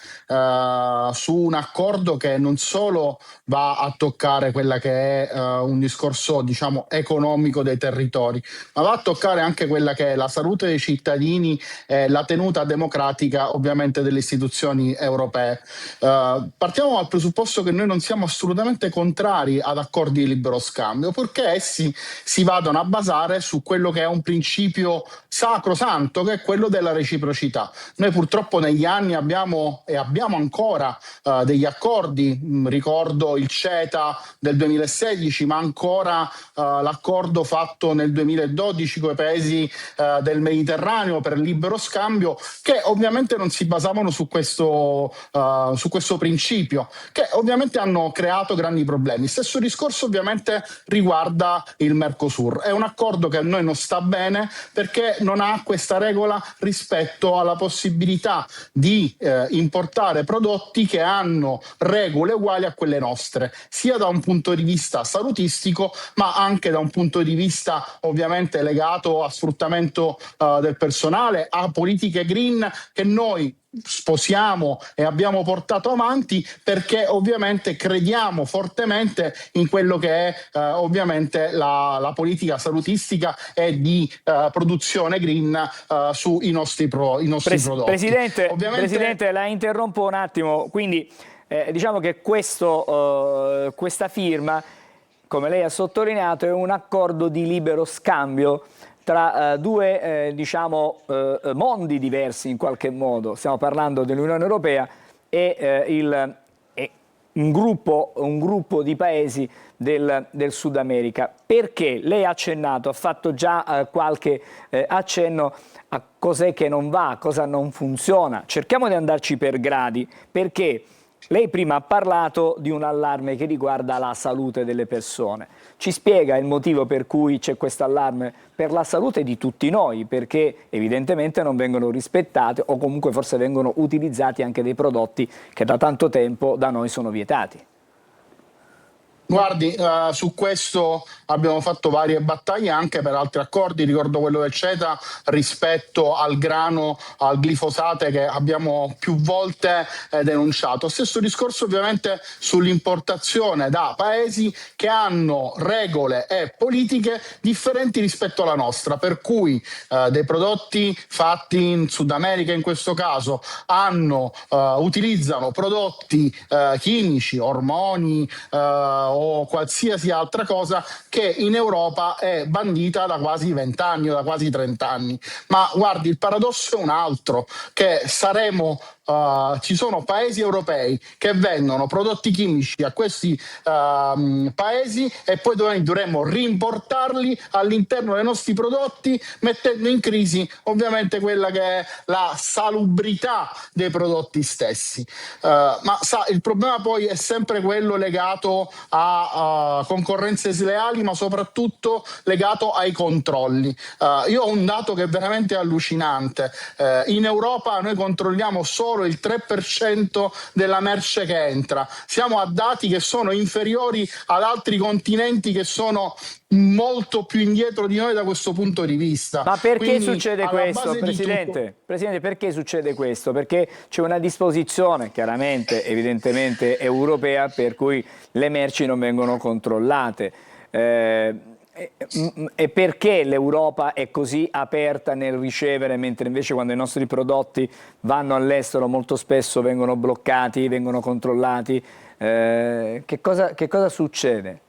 su un accordo che non solo va a toccare quella che è un discorso, diciamo, economico dei territori, ma va a toccare anche quella che è la salute dei cittadini e la tenuta democratica ovviamente delle istituzioni europee. Partiamo dal presupposto che noi non siamo assolutamente contrari ad accordi di libero scambio, purché essi si vadano a basare su quello che è un principio sacrosanto, che è quello della reciprocità. Noi purtroppo negli anni abbiamo ancora degli accordi, ricordo il CETA del 2016, ma ancora l'accordo fatto nel 2012 con i paesi del Mediterraneo per il libero scambio, che ovviamente non si basavano su questo principio, che ovviamente hanno creato grandi problemi. Stesso discorso ovviamente riguarda il Mercosur. È un accordo che a noi non sta bene perché non ha questa regola rispetto alla possibilità di importare prodotti che hanno regole uguali a quelle nostre, sia da un punto di vista salutistico, ma anche da un punto di vista ovviamente legato a sfruttamento del personale, a politiche green che noi sposiamo e abbiamo portato avanti, perché ovviamente crediamo fortemente in quello che è ovviamente la politica salutistica e di produzione green sui nostri prodotti. Presidente, la interrompo un attimo, quindi diciamo che questa firma, come lei ha sottolineato, è un accordo di libero scambio tra due mondi diversi in qualche modo. Stiamo parlando dell'Unione Europea e un gruppo di paesi del Sud America. Perché lei ha accennato, ha fatto già qualche accenno a cos'è che non va, cosa non funziona. Cerchiamo di andarci per gradi, perché lei prima ha parlato di un allarme che riguarda la salute delle persone. Ci spiega il motivo per cui c'è questo allarme per la salute di tutti noi, perché evidentemente non vengono rispettati o comunque forse vengono utilizzati anche dei prodotti che da tanto tempo da noi sono vietati. Guardi, su questo abbiamo fatto varie battaglie anche per altri accordi, ricordo quello del CETA rispetto al grano, al glifosate, che abbiamo più volte denunciato. Stesso discorso ovviamente sull'importazione da paesi che hanno regole e politiche differenti rispetto alla nostra, per cui dei prodotti fatti in Sud America in questo caso utilizzano prodotti chimici, ormoni, o qualsiasi altra cosa che in Europa è bandita da quasi 20 anni o da quasi 30 anni. Ma guardi, il paradosso è un altro, che ci sono paesi europei che vendono prodotti chimici a questi paesi e poi dovremmo rimportarli all'interno dei nostri prodotti, mettendo in crisi ovviamente quella che è la salubrità dei prodotti stessi. Ma sa, il problema poi è sempre quello legato a concorrenze sleali, ma soprattutto legato ai controlli. Io ho un dato che è veramente allucinante. In Europa noi controlliamo solo il 3% della merce che entra. Siamo a dati che sono inferiori ad altri continenti che sono molto più indietro di noi da questo punto di vista. Ma perché Quindi, succede alla questo, base di Presidente? Presidente, perché succede questo? Perché c'è una disposizione, chiaramente, evidentemente europea, per cui le merci non vengono controllate. E perché l'Europa è così aperta nel ricevere, mentre invece quando i nostri prodotti vanno all'estero molto spesso vengono bloccati, vengono controllati? Che cosa succede?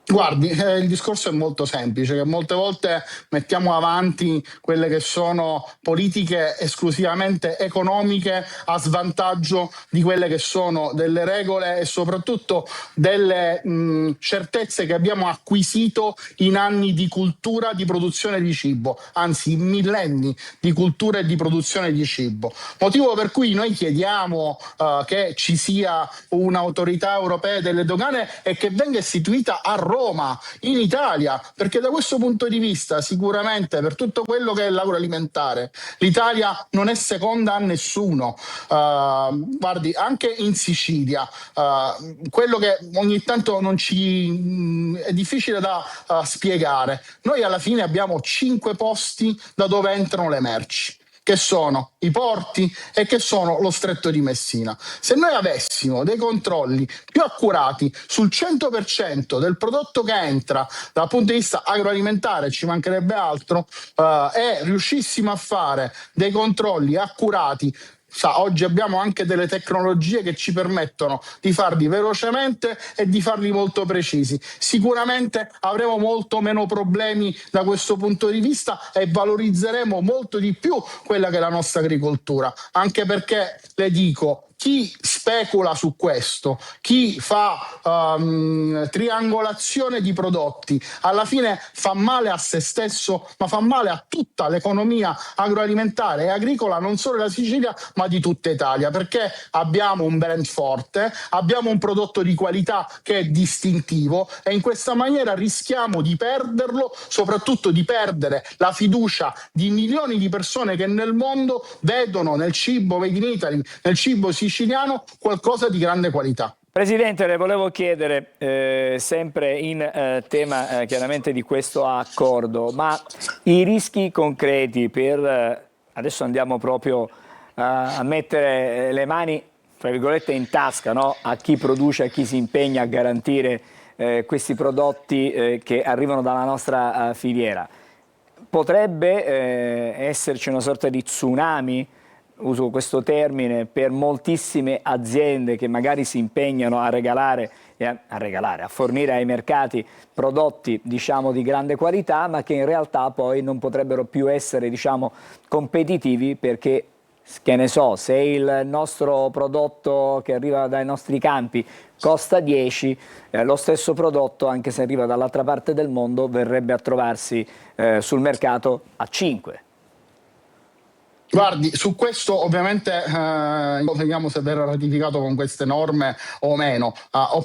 Guardi, il discorso è molto semplice, che molte volte mettiamo avanti quelle che sono politiche esclusivamente economiche a svantaggio di quelle che sono delle regole e soprattutto delle certezze che abbiamo acquisito in anni di cultura di produzione di cibo, anzi in millenni di cultura e di produzione di cibo. Motivo per cui noi chiediamo che ci sia un'autorità europea delle dogane e che venga istituita a Roma, in Italia, perché da questo punto di vista sicuramente per tutto quello che è l'agroalimentare l'Italia non è seconda a nessuno. Guardi, anche in Sicilia quello che ogni tanto non ci è difficile da spiegare, noi alla fine abbiamo 5 posti da dove entrano le merci, che sono i porti e che sono lo Stretto di Messina. Se noi avessimo dei controlli più accurati sul 100% del prodotto che entra dal punto di vista agroalimentare, ci mancherebbe altro, e riuscissimo a fare dei controlli accurati, oggi abbiamo anche delle tecnologie che ci permettono di farli velocemente e di farli molto precisi. Sicuramente avremo molto meno problemi da questo punto di vista e valorizzeremo molto di più quella che è la nostra agricoltura, anche perché, le dico, chi specula su questo, chi fa triangolazione di prodotti, alla fine fa male a se stesso, ma fa male a tutta l'economia agroalimentare e agricola, non solo della Sicilia, ma di tutta Italia, perché abbiamo un brand forte, abbiamo un prodotto di qualità che è distintivo e in questa maniera rischiamo di perderlo, soprattutto di perdere la fiducia di milioni di persone che nel mondo vedono nel cibo made in Italy, nel cibo siciliano, qualcosa di grande qualità. Presidente, le volevo chiedere, sempre in tema chiaramente di questo accordo, ma i rischi concreti per, adesso andiamo proprio a mettere le mani, tra virgolette, in tasca, no? A chi produce, a chi si impegna a garantire questi prodotti che arrivano dalla nostra filiera. Potrebbe esserci una sorta di tsunami, uso questo termine, per moltissime aziende che magari si impegnano a regalare, a fornire ai mercati prodotti, diciamo, di grande qualità, ma che in realtà poi non potrebbero più essere, diciamo, competitivi perché, che ne so, se il nostro prodotto che arriva dai nostri campi costa 10, lo stesso prodotto, anche se arriva dall'altra parte del mondo, verrebbe a trovarsi sul mercato a 5. Guardi, su questo ovviamente vediamo se verrà ratificato con queste norme o meno.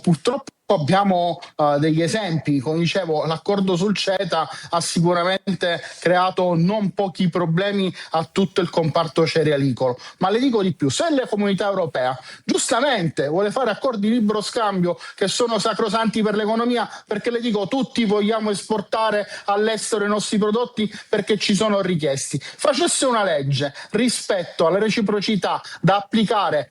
Purtroppo abbiamo degli esempi, come dicevo, l'accordo sul CETA ha sicuramente creato non pochi problemi a tutto il comparto cerealicolo, ma le dico di più, se la Comunità Europea giustamente vuole fare accordi di libero scambio che sono sacrosanti per l'economia, perché le dico, tutti vogliamo esportare all'estero i nostri prodotti perché ci sono richiesti, facesse una legge rispetto alla reciprocità da applicare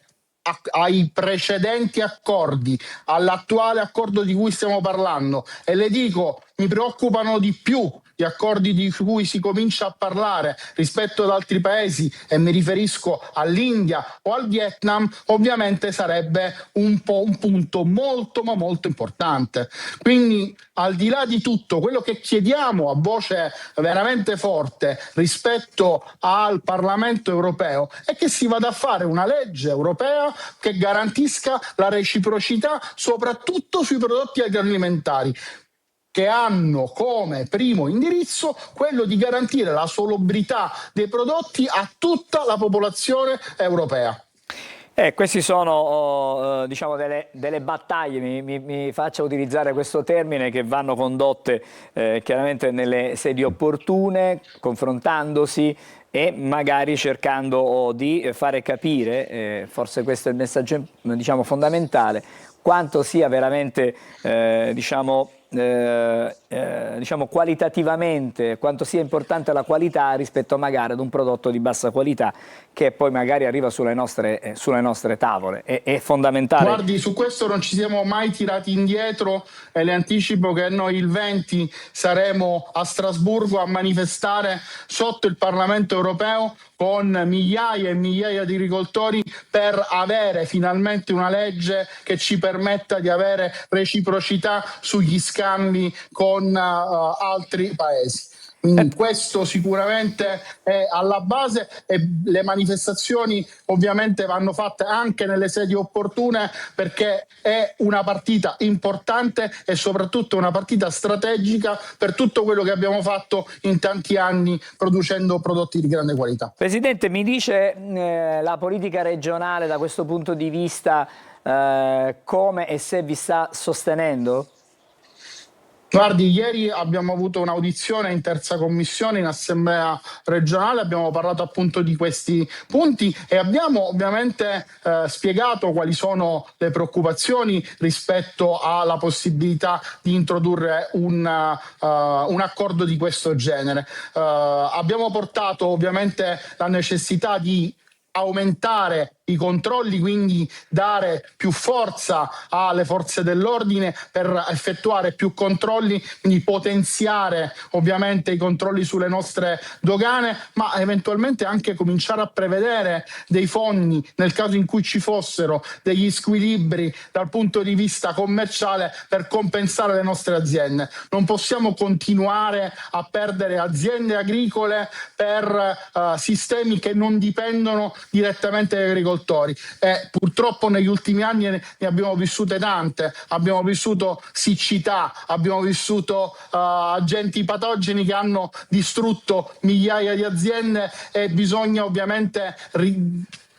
ai precedenti accordi, all'attuale accordo di cui stiamo parlando, e le dico, mi preoccupano di più gli accordi di cui si comincia a parlare rispetto ad altri paesi, e mi riferisco all'India o al Vietnam, ovviamente sarebbe un punto molto ma molto importante. Quindi, al di là di tutto, quello che chiediamo a voce veramente forte rispetto al Parlamento europeo è che si vada a fare una legge europea che garantisca la reciprocità soprattutto sui prodotti agroalimentari, che hanno come primo indirizzo quello di garantire la salubrità dei prodotti a tutta la popolazione europea. Questi sono diciamo delle battaglie, mi faccia utilizzare questo termine, che vanno condotte chiaramente nelle sedi opportune, confrontandosi e magari cercando di fare capire, forse questo è il messaggio diciamo fondamentale, quanto sia veramente diciamo qualitativamente, quanto sia importante la qualità rispetto magari ad un prodotto di bassa qualità che poi magari arriva sulle nostre tavole. È fondamentale. Guardi, su questo non ci siamo mai tirati indietro e le anticipo che noi il 20 saremo a Strasburgo a manifestare sotto il Parlamento europeo con migliaia e migliaia di agricoltori per avere finalmente una legge che ci permetta di avere reciprocità sugli scambi con altri paesi. Quindi questo sicuramente è alla base e le manifestazioni ovviamente vanno fatte anche nelle sedi opportune, perché è una partita importante e soprattutto una partita strategica per tutto quello che abbiamo fatto in tanti anni producendo prodotti di grande qualità. Presidente, mi dice la politica regionale da questo punto di vista come e se vi sta sostenendo? Guardi, ieri abbiamo avuto un'audizione in terza commissione in assemblea regionale, abbiamo parlato appunto di questi punti e abbiamo ovviamente spiegato quali sono le preoccupazioni rispetto alla possibilità di introdurre un accordo di questo genere. Abbiamo portato ovviamente la necessità di aumentare i controlli, quindi dare più forza alle forze dell'ordine per effettuare più controlli, quindi potenziare ovviamente i controlli sulle nostre dogane, ma eventualmente anche cominciare a prevedere dei fondi nel caso in cui ci fossero degli squilibri dal punto di vista commerciale per compensare le nostre aziende. Non possiamo continuare a perdere aziende agricole per sistemi che non dipendono direttamente dagli agricoltori. Purtroppo negli ultimi anni ne abbiamo vissute tante, abbiamo vissuto siccità, abbiamo vissuto agenti patogeni che hanno distrutto migliaia di aziende e bisogna ovviamente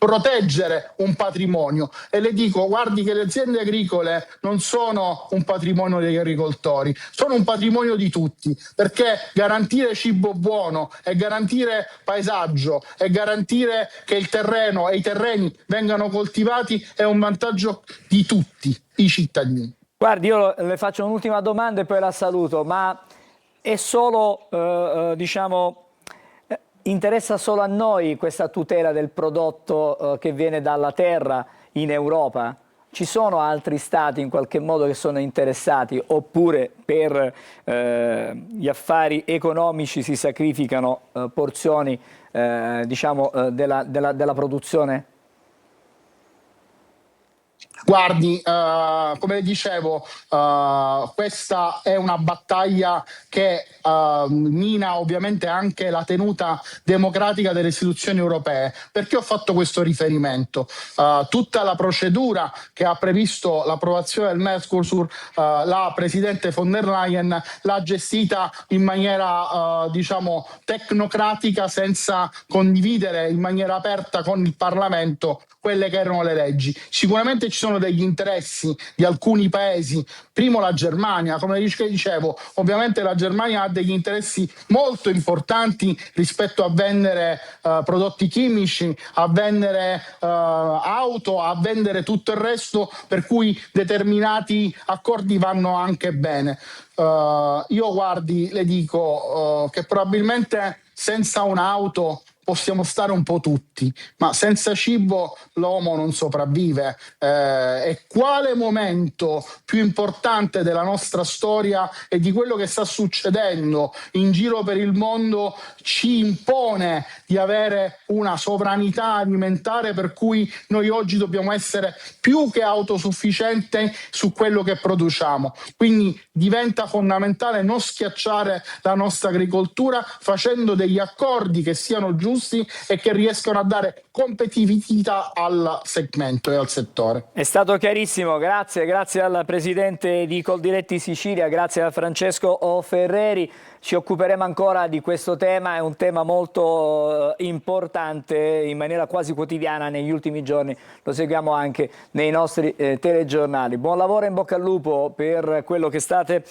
proteggere un patrimonio. E le dico, guardi che le aziende agricole non sono un patrimonio degli agricoltori, sono un patrimonio di tutti, perché garantire cibo buono e garantire paesaggio e garantire che il terreno e i terreni vengano coltivati è un vantaggio di tutti i cittadini. Guardi, io le faccio un'ultima domanda e poi la saluto, ma è solo, interessa solo a noi questa tutela del prodotto che viene dalla terra in Europa? Ci sono altri stati in qualche modo che sono interessati, oppure per gli affari economici si sacrificano porzioni della produzione? Guardi, come le dicevo, questa è una battaglia che mina ovviamente anche la tenuta democratica delle istituzioni europee. Perché ho fatto questo riferimento? Tutta la procedura che ha previsto l'approvazione del Mercosur, la Presidente von der Leyen l'ha gestita in maniera tecnocratica, senza condividere in maniera aperta con il Parlamento quelle che erano le leggi. Sicuramente ci sono degli interessi di alcuni paesi, primo la Germania, come dicevo, ovviamente la Germania ha degli interessi molto importanti rispetto a vendere prodotti chimici, a vendere auto, a vendere tutto il resto, per cui determinati accordi vanno anche bene. Io guardi, le dico che probabilmente senza un'auto possiamo stare un po' tutti, ma senza cibo l'uomo non sopravvive. E quale momento più importante della nostra storia e di quello che sta succedendo in giro per il mondo ci impone di avere una sovranità alimentare, per cui noi oggi dobbiamo essere più che autosufficienti su quello che produciamo. Quindi diventa fondamentale non schiacciare la nostra agricoltura facendo degli accordi che siano giusti giusti e che riescano a dare competitività al segmento e al settore. È stato chiarissimo, grazie al presidente di Coldiretti Sicilia, grazie a Francesco Ferreri. Ci occuperemo ancora di questo tema, è un tema molto importante in maniera quasi quotidiana negli ultimi giorni, lo seguiamo anche nei nostri telegiornali. Buon lavoro e in bocca al lupo per quello che state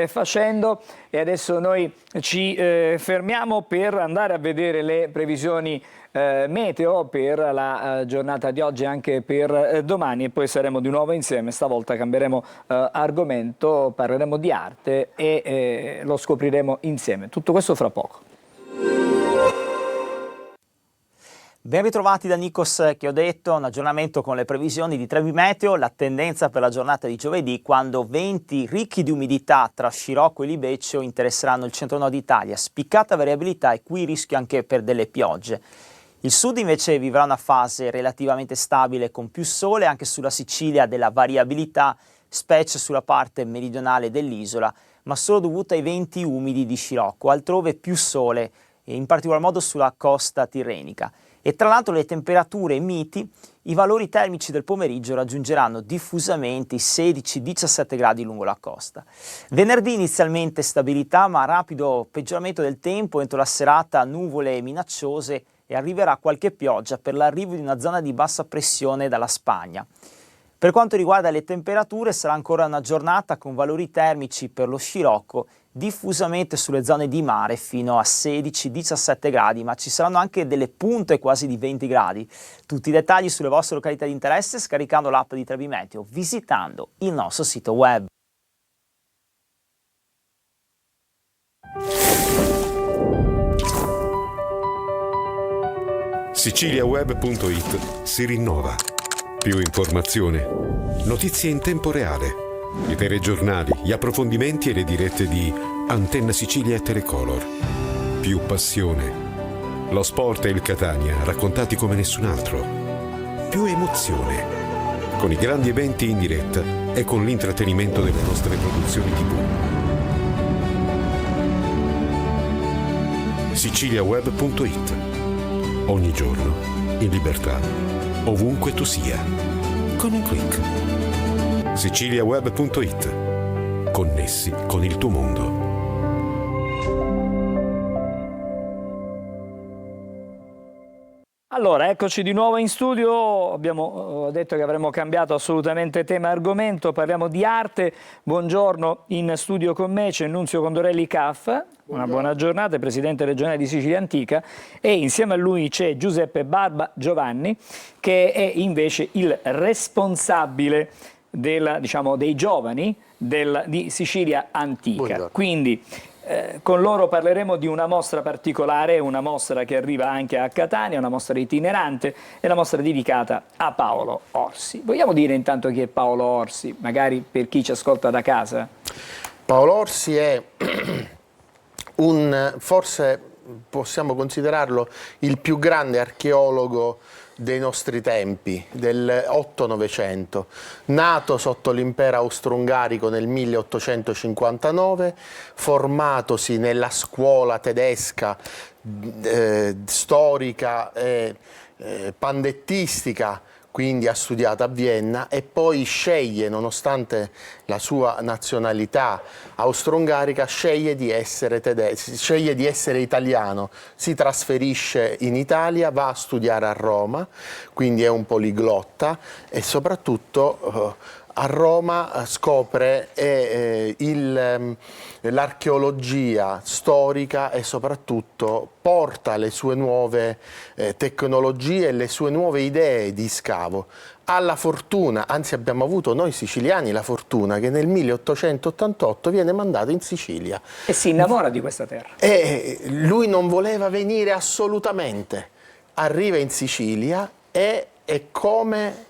facendo e adesso noi ci fermiamo per andare a vedere le previsioni meteo per la giornata di oggi e anche per domani e poi saremo di nuovo insieme. Stavolta cambieremo argomento, parleremo di arte e lo scopriremo insieme. Tutto questo fra poco. Ben ritrovati da Nikos Chiodetto, un aggiornamento con le previsioni di Trevi Meteo, la tendenza per la giornata di giovedì quando venti ricchi di umidità tra Scirocco e Libeccio interesseranno il centro-nord Italia, spiccata variabilità e qui rischio anche per delle piogge. Il sud invece vivrà una fase relativamente stabile con più sole, anche sulla Sicilia della variabilità, specie sulla parte meridionale dell'isola, ma solo dovuta ai venti umidi di Scirocco, altrove più sole, in particolar modo sulla costa tirrenica. E tra l'altro le temperature miti, i valori termici del pomeriggio raggiungeranno diffusamente i 16-17 gradi lungo la costa. Venerdì inizialmente stabilità ma rapido peggioramento del tempo, entro la serata nuvole minacciose e arriverà qualche pioggia per l'arrivo di una zona di bassa pressione dalla Spagna. Per quanto riguarda le temperature sarà ancora una giornata con valori termici per lo Scirocco diffusamente sulle zone di mare fino a 16-17 gradi, ma ci saranno anche delle punte quasi di 20 gradi. Tutti i dettagli sulle vostre località di interesse scaricando l'app di Trevi Meteo, visitando il nostro sito web. Siciliaweb.it si rinnova. Più informazione, notizie in tempo reale, i telegiornali, gli approfondimenti e le dirette di Antenna Sicilia e Telecolor. Più passione, lo sport e il Catania raccontati come nessun altro. Più emozione, con i grandi eventi in diretta e con l'intrattenimento delle nostre produzioni TV. Siciliaweb.it. Ogni giorno, in libertà, ovunque tu sia, con un click. Siciliaweb.it. Connessi con il tuo mondo. Allora, eccoci di nuovo in studio, abbiamo detto che avremmo cambiato assolutamente tema e argomento, parliamo di arte. Buongiorno, in studio con me c'è Nunzio Condorelli CAF, una buona giornata, presidente regionale di Sicilia Antica, e insieme a lui c'è Giuseppe Barba Giovanni, che è invece il responsabile dei giovani di Sicilia Antica. Buongiorno. Quindi con loro parleremo di una mostra particolare, una mostra che arriva anche a Catania, una mostra itinerante e una mostra dedicata a Paolo Orsi. Vogliamo dire intanto chi è Paolo Orsi, magari per chi ci ascolta da casa? Paolo Orsi è forse possiamo considerarlo il più grande archeologo dei nostri tempi, del 8-900, nato sotto l'impero austro-ungarico nel 1859, formatosi nella scuola tedesca storica e pandettistica, quindi ha studiato a Vienna e poi sceglie, nonostante la sua nazionalità austro-ungarica, sceglie di essere italiano, si trasferisce in Italia, va a studiare a Roma, quindi è un poliglotta e soprattutto a Roma scopre l'archeologia storica e soprattutto porta le sue nuove tecnologie e le sue nuove idee di scavo. Ha la fortuna, anzi abbiamo avuto noi siciliani la fortuna che nel 1888 viene mandato in Sicilia. E si innamora di questa terra. E lui non voleva venire assolutamente. Arriva in Sicilia e è come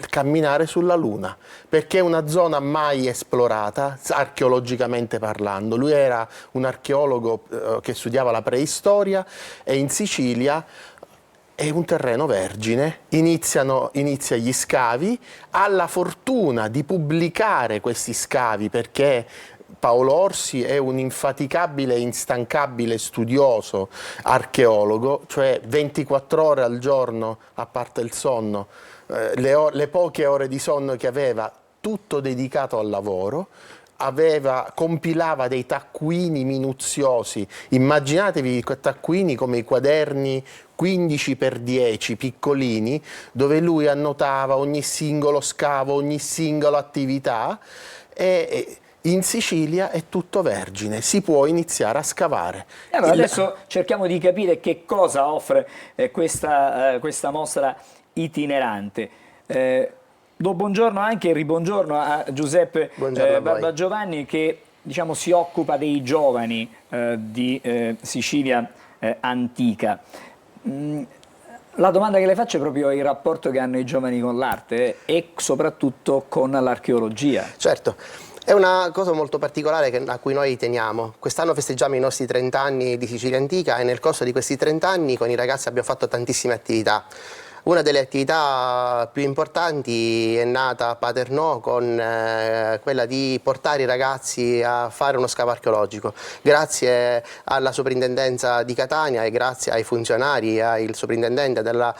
camminare sulla Luna, perché è una zona mai esplorata, archeologicamente parlando. Lui era un archeologo che studiava la preistoria e in Sicilia è un terreno vergine, inizia gli scavi, ha la fortuna di pubblicare questi scavi perché Paolo Orsi è un infaticabile e instancabile studioso archeologo, cioè 24 ore al giorno, a parte il sonno, le poche ore di sonno che aveva, tutto dedicato al lavoro. Compilava dei taccuini minuziosi, immaginatevi quei taccuini come i quaderni 15x10 piccolini, dove lui annotava ogni singolo scavo, ogni singola attività, e in Sicilia è tutto vergine, si può iniziare a scavare. Allora, adesso cerchiamo di capire che cosa offre questa mostra itinerante. Do buongiorno anche e ribuongiorno a Giuseppe Barbagiovanni, che diciamo si occupa dei giovani di Sicilia antica. La domanda che le faccio è proprio il rapporto che hanno i giovani con l'arte e soprattutto con l'archeologia. Certo. È una cosa molto particolare a cui noi teniamo. Quest'anno festeggiamo i nostri 30 anni di Sicilia Antica e nel corso di questi 30 anni con i ragazzi abbiamo fatto tantissime attività. Una delle attività più importanti è nata a Paternò con quella di portare i ragazzi a fare uno scavo archeologico. Grazie alla soprintendenza di Catania e grazie ai funzionari e al soprintendente della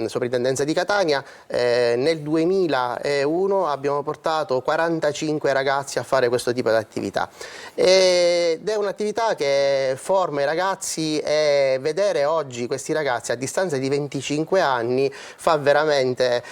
soprintendenza di Catania, nel 2001 abbiamo portato 45 ragazzi a fare questo tipo di attività. Ed è un'attività che forma i ragazzi, e vedere oggi questi ragazzi a distanza di 25 anni fa veramente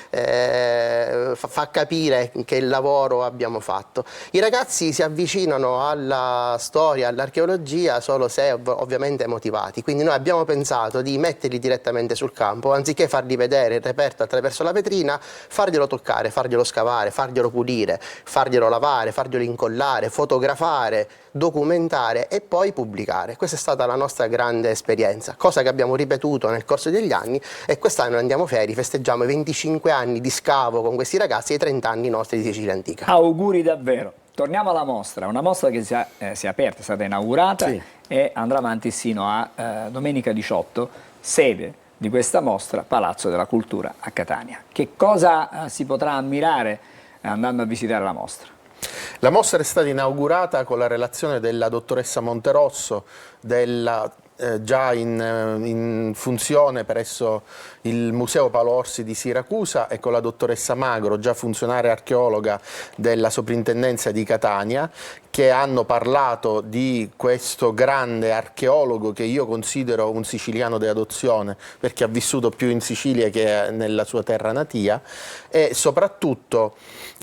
fa capire che lavoro abbiamo fatto. I ragazzi si avvicinano alla storia, all'archeologia solo se ovviamente motivati, quindi noi abbiamo pensato di metterli direttamente sul campo, anziché fargli vedere il reperto attraverso la vetrina, farglielo toccare, farglielo scavare, farglielo pulire, farglielo lavare, farglielo incollare, fotografare, documentare e poi pubblicare. Questa è stata la nostra grande esperienza, cosa che abbiamo ripetuto nel corso degli anni, e quest'anno andiamo fieri, festeggiamo i 25 anni di scavo con questi ragazzi e i 30 anni nostri di Sicilia Antica. Auguri davvero. Torniamo alla mostra, una mostra che si è aperta, è stata inaugurata e andrà avanti sino a domenica 18, sede di questa mostra, Palazzo della Cultura a Catania. Che cosa si potrà ammirare andando a visitare la mostra? La mostra è stata inaugurata con la relazione della dottoressa Monterosso, già in funzione presso il Museo Paolo Orsi di Siracusa, e con la dottoressa Magro, già funzionaria archeologa della Soprintendenza di Catania, che hanno parlato di questo grande archeologo che io considero un siciliano di adozione, perché ha vissuto più in Sicilia che nella sua terra natia, e soprattutto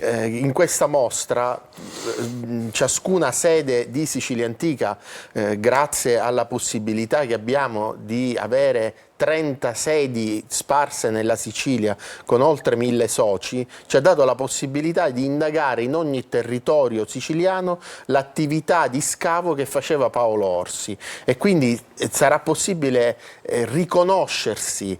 in questa mostra ciascuna sede di Sicilia Antica, grazie alla possibilità che abbiamo di avere 30 sedi sparse nella Sicilia con oltre 1000 soci, ci ha dato la possibilità di indagare in ogni territorio siciliano l'attività di scavo che faceva Paolo Orsi, e quindi sarà possibile riconoscersi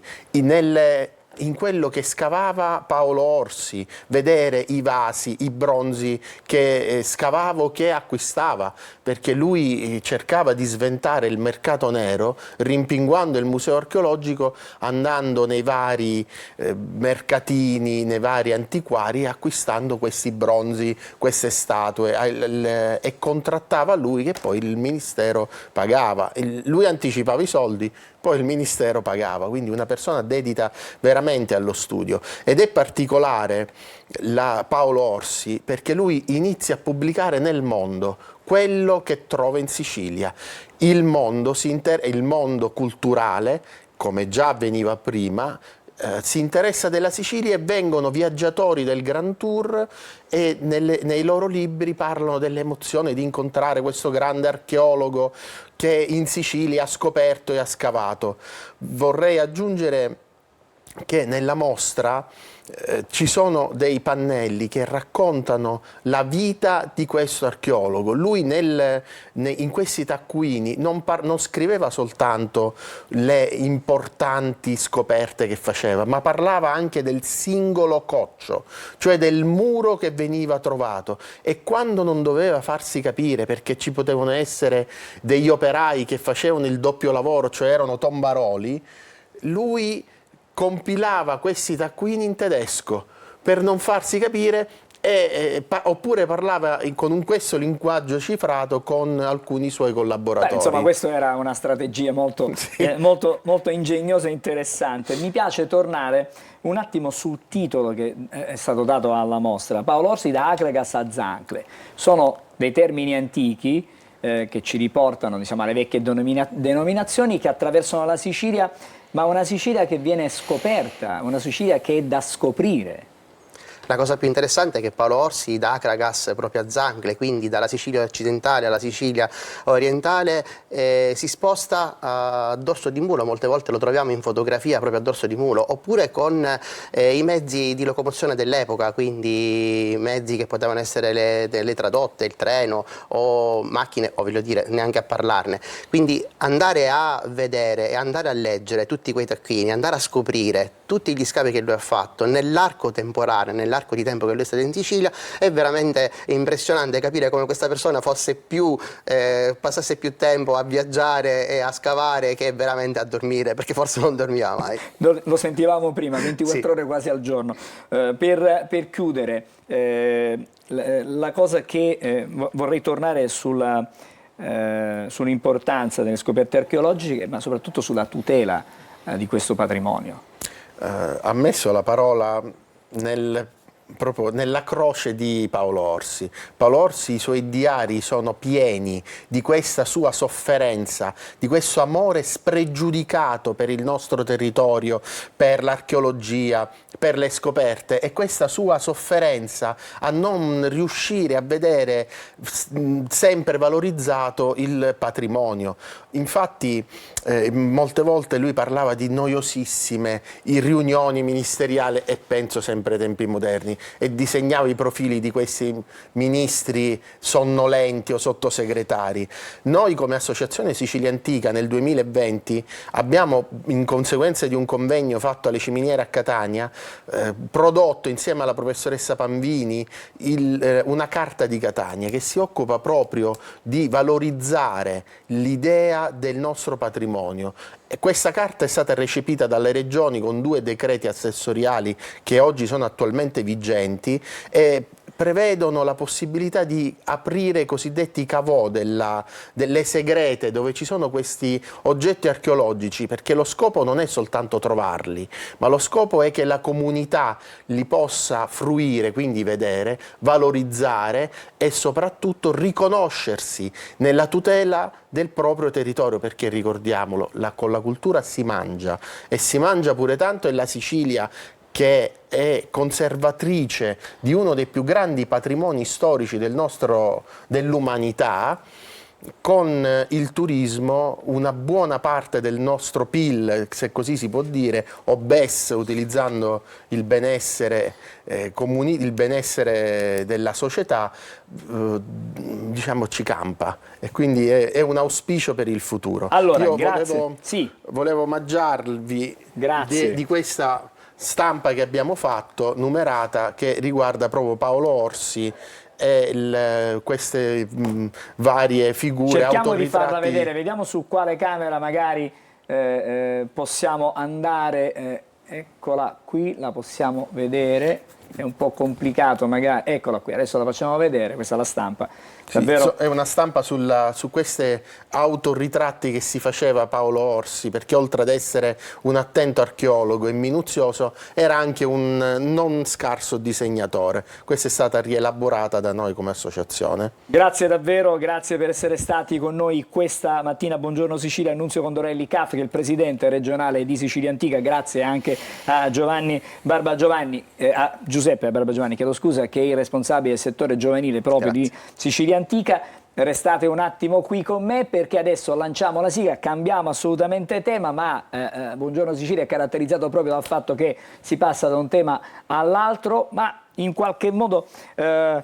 in quello che scavava Paolo Orsi, vedere i vasi, i bronzi che scavava o che acquistava, perché lui cercava di sventare il mercato nero rimpinguando il museo archeologico, andando nei vari mercatini, nei vari antiquari, acquistando questi bronzi, queste statue, e contrattava lui, che poi il ministero pagava. Lui anticipava i soldi, poi il ministero pagava, quindi una persona dedita veramente allo studio. Ed è particolare Paolo Orsi perché lui inizia a pubblicare nel mondo quello che trova in Sicilia. Il mondo culturale, come già avveniva prima, si interessa della Sicilia, e vengono viaggiatori del Grand Tour e nei loro libri parlano dell'emozione di incontrare questo grande archeologo che in Sicilia ha scoperto e ha scavato. Vorrei aggiungere che nella mostra ci sono dei pannelli che raccontano la vita di questo archeologo. Lui in questi taccuini non scriveva soltanto le importanti scoperte che faceva, ma parlava anche del singolo coccio, cioè del muro che veniva trovato, e quando non doveva farsi capire perché ci potevano essere degli operai che facevano il doppio lavoro, cioè erano tombaroli, lui compilava questi taccuini in tedesco per non farsi capire oppure parlava con questo linguaggio cifrato con alcuni suoi collaboratori. Insomma, questa era una strategia molto, molto ingegnosa e interessante. Mi piace tornare un attimo sul titolo che è stato dato alla mostra. Paolo Orsi da Akragas a Zancle. Sono dei termini antichi che ci riportano, diciamo, alle vecchie denominazioni che attraversano la Sicilia, ma una Sicilia che viene scoperta, una Sicilia che è da scoprire. La cosa più interessante è che Paolo Orsi da Akragas proprio a Zancle, quindi dalla Sicilia occidentale alla Sicilia orientale, si sposta a dorso di mulo, molte volte lo troviamo in fotografia proprio a dorso di mulo, oppure con i mezzi di locomozione dell'epoca, quindi mezzi che potevano essere le tradotte, il treno o macchine, o voglio dire, neanche a parlarne. Quindi andare a vedere e andare a leggere tutti quei taccuini, andare a scoprire tutti gli scavi che lui ha fatto nell'arco temporale, nell'arco di tempo che lui è stato in Sicilia, è veramente impressionante capire come questa persona passasse più tempo a viaggiare e a scavare che veramente a dormire, perché forse non dormiva mai. Lo sentivamo prima, 24 ore quasi al giorno. Per chiudere, la cosa che vorrei tornare sull'importanza delle scoperte archeologiche, ma soprattutto sulla tutela di questo patrimonio. Ha messo la parola proprio nella croce di Paolo Orsi. Paolo Orsi, i suoi diari sono pieni di questa sua sofferenza, di questo amore spregiudicato per il nostro territorio, per l'archeologia, per le scoperte, e questa sua sofferenza a non riuscire a vedere sempre valorizzato il patrimonio. Infatti molte volte lui parlava di noiosissime riunioni ministeriali, e penso sempre ai tempi moderni, e disegnava i profili di questi ministri sonnolenti o sottosegretari. Noi come Associazione Sicilia Antica nel 2020 abbiamo, in conseguenza di un convegno fatto alle Ciminiere a Catania, prodotto insieme alla professoressa Panvini una carta di Catania che si occupa proprio di valorizzare l'idea del nostro patrimonio. E questa carta è stata recepita dalle regioni con 2 decreti assessoriali che oggi sono attualmente vigenti e prevedono la possibilità di aprire i cosiddetti cavò delle segrete, dove ci sono questi oggetti archeologici, perché lo scopo non è soltanto trovarli, ma lo scopo è che la comunità li possa fruire, quindi vedere, valorizzare e soprattutto riconoscersi nella tutela del proprio territorio, perché ricordiamolo, con la cultura si mangia, e si mangia pure tanto, e la Sicilia, che è conservatrice di uno dei più grandi patrimoni storici dell'umanità, con il turismo una buona parte del nostro PIL, se così si può dire, o BES, utilizzando il benessere il benessere della società, diciamo ci campa, e quindi è un auspicio per il futuro. Allora, io grazie. volevo omaggiarvi di questa stampa che abbiamo fatto, numerata, che riguarda proprio Paolo Orsi e queste varie figure. Cerchiamo di farla vedere, vediamo su quale camera magari possiamo andare. Eccola qui, la possiamo vedere. È un po' complicato magari, eccola qui, adesso la facciamo vedere, questa è la stampa. Davvero... È una stampa su queste autoritratti che si faceva Paolo Orsi, perché oltre ad essere un attento archeologo e minuzioso era anche un non scarso disegnatore. Questa è stata rielaborata da noi come associazione. Grazie davvero, grazie per essere stati con noi questa mattina. Buongiorno Sicilia, Annunzio Condorelli CAF, che è il presidente regionale di Sicilia Antica. Grazie anche a Giuseppe Barbagiovanni, chiedo scusa, che è il responsabile del settore giovanile proprio di Sicilia Antica. Restate un attimo qui con me, perché adesso lanciamo la sigla, cambiamo assolutamente tema, ma Buongiorno Sicilia è caratterizzato proprio dal fatto che si passa da un tema all'altro, ma in qualche modo ha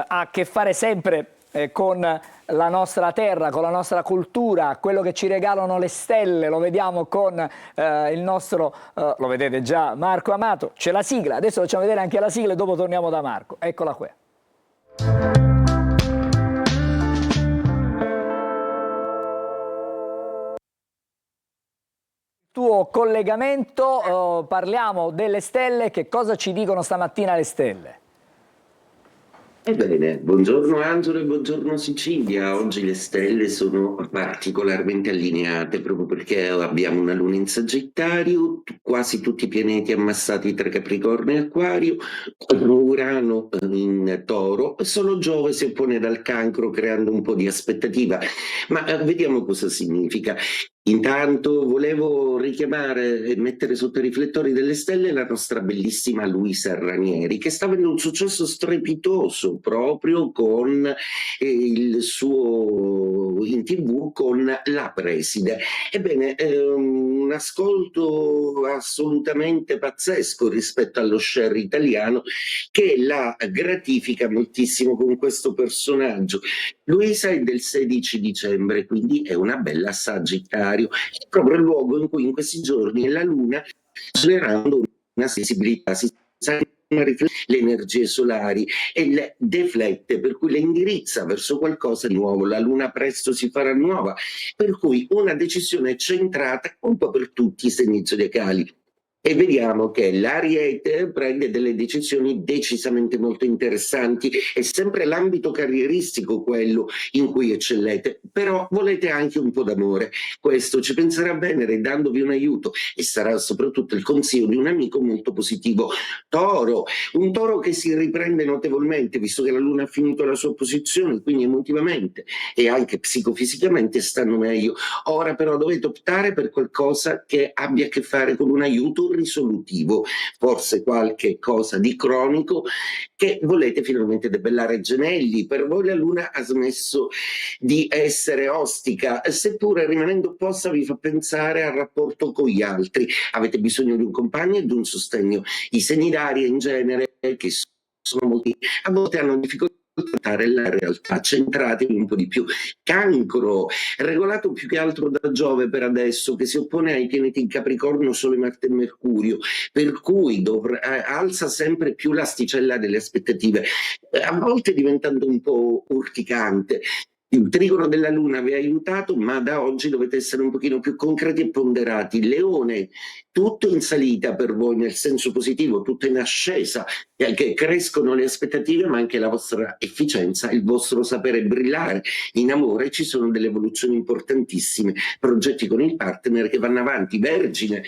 a che fare sempre con la nostra terra, con la nostra cultura, quello che ci regalano le stelle. Lo vediamo con il nostro, lo vedete già, Marco Amato. C'è la sigla, adesso facciamo vedere anche la sigla e dopo torniamo da Marco. Eccola qui. Tuo collegamento, parliamo delle stelle. Che cosa ci dicono stamattina le stelle? Ebbene, buongiorno Angelo e buongiorno Sicilia. Oggi le stelle sono particolarmente allineate proprio perché abbiamo una luna in Sagittario, quasi tutti i pianeti ammassati tra Capricorno e Acquario, Urano in Toro, solo Giove si oppone dal Cancro creando un po' di aspettativa. Ma vediamo cosa significa. Intanto volevo richiamare e mettere sotto i riflettori delle stelle la nostra bellissima Luisa Ranieri, che sta avendo un successo strepitoso proprio con il suo in TV con La Preside. Ebbene, un ascolto assolutamente pazzesco rispetto allo share italiano che la gratifica moltissimo con questo personaggio. Luisa è del 16 dicembre, quindi è una bella Sagittario. È proprio il luogo in cui in questi giorni la Luna, generando una sensibilità, si le energie solari e le deflette, per cui le indirizza verso qualcosa di nuovo. La Luna presto si farà nuova, per cui una decisione centrata un po' per tutti i segni zodiacali. E vediamo che l'Ariete prende delle decisioni decisamente molto interessanti. È sempre l'ambito carrieristico quello in cui eccellete, però volete anche un po' d'amore. Questo ci penserà Venere dandovi un aiuto e sarà soprattutto il consiglio di un amico molto positivo. Toro, un Toro che si riprende notevolmente visto che la Luna ha finito la sua posizione, quindi emotivamente e anche psicofisicamente stanno meglio. Ora però dovete optare per qualcosa che abbia a che fare con un aiuto risolutivo, forse qualche cosa di cronico che volete finalmente debellare. Gemelli, per voi la Luna ha smesso di essere ostica, seppure rimanendo opposta vi fa pensare al rapporto con gli altri. Avete bisogno di un compagno e di un sostegno. I segni d'aria in genere, che sono molti, a volte hanno difficoltà la realtà, centratevi un po' di più. Cancro, regolato più che altro da Giove per adesso, che si oppone ai pianeti in Capricorno, Sole, Marte e Mercurio, per cui alza sempre più l'asticella delle aspettative, a volte diventando un po' urticante. Il trigono della Luna vi ha aiutato, ma da oggi dovete essere un pochino più concreti e ponderati. Leone, tutto in salita per voi, nel senso positivo, tutto in ascesa, che crescono le aspettative, ma anche la vostra efficienza, il vostro sapere brillare. In amore ci sono delle evoluzioni importantissime, progetti con il partner che vanno avanti. Vergine,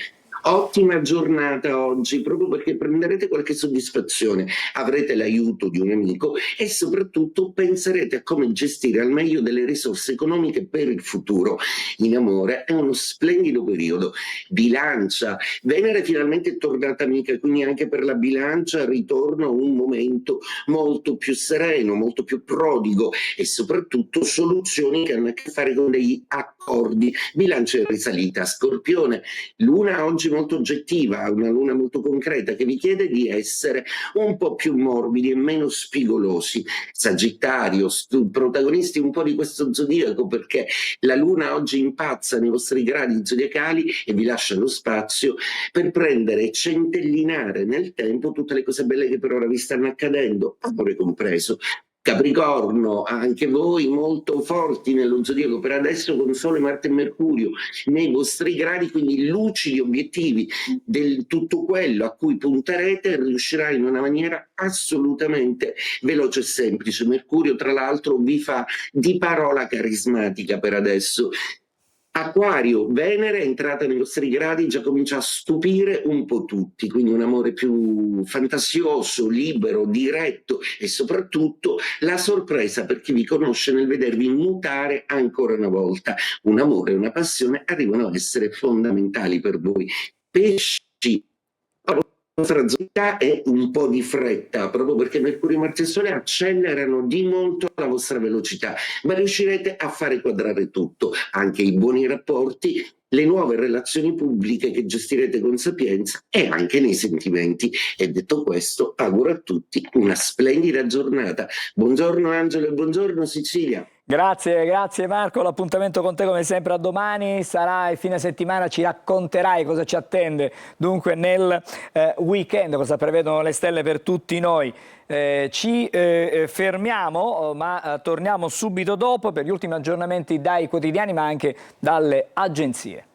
ottima giornata oggi, proprio perché prenderete qualche soddisfazione, avrete l'aiuto di un amico e soprattutto penserete a come gestire al meglio delle risorse economiche per il futuro. In amore è uno splendido periodo. Bilancia, Venere finalmente è tornata amica, quindi anche per la Bilancia ritorno a un momento molto più sereno, molto più prodigo e soprattutto soluzioni che hanno a che fare con degli accordi. Bilancia è risalita. Scorpione, Luna oggi molto oggettiva, una Luna molto concreta che vi chiede di essere un po' più morbidi e meno spigolosi. Sagittario, protagonisti un po' di questo zodiaco, perché la Luna oggi impazza nei vostri gradi zodiacali e vi lascia lo spazio per prendere e centellinare nel tempo tutte le cose belle che per ora vi stanno accadendo, amore compreso. Capricorno, anche voi molto forti nello zodiaco per adesso con Sole, Marte e Mercurio nei vostri gradi, quindi lucidi obiettivi del tutto quello a cui punterete riuscirà in una maniera assolutamente veloce e semplice. Mercurio tra l'altro vi fa di parola carismatica per adesso. Acquario, Venere è entrata nei vostri gradi, già comincia a stupire un po' tutti, quindi un amore più fantasioso, libero, diretto e soprattutto la sorpresa per chi vi conosce nel vedervi mutare ancora una volta. Un amore e una passione arrivano a essere fondamentali per voi. Pesci, la vostra zona è un po' di fretta, proprio perché Mercurio, Marte e Sole accelerano di molto la vostra velocità, ma riuscirete a fare quadrare tutto, anche i buoni rapporti, le nuove relazioni pubbliche che gestirete con sapienza e anche nei sentimenti. E detto questo, auguro a tutti una splendida giornata. Buongiorno Angelo e buongiorno Sicilia. Grazie Marco, l'appuntamento con te come sempre a domani, sarà il fine settimana, ci racconterai cosa ci attende dunque nel weekend, cosa prevedono le stelle per tutti noi. Ci fermiamo ma torniamo subito dopo per gli ultimi aggiornamenti dai quotidiani ma anche dalle agenzie.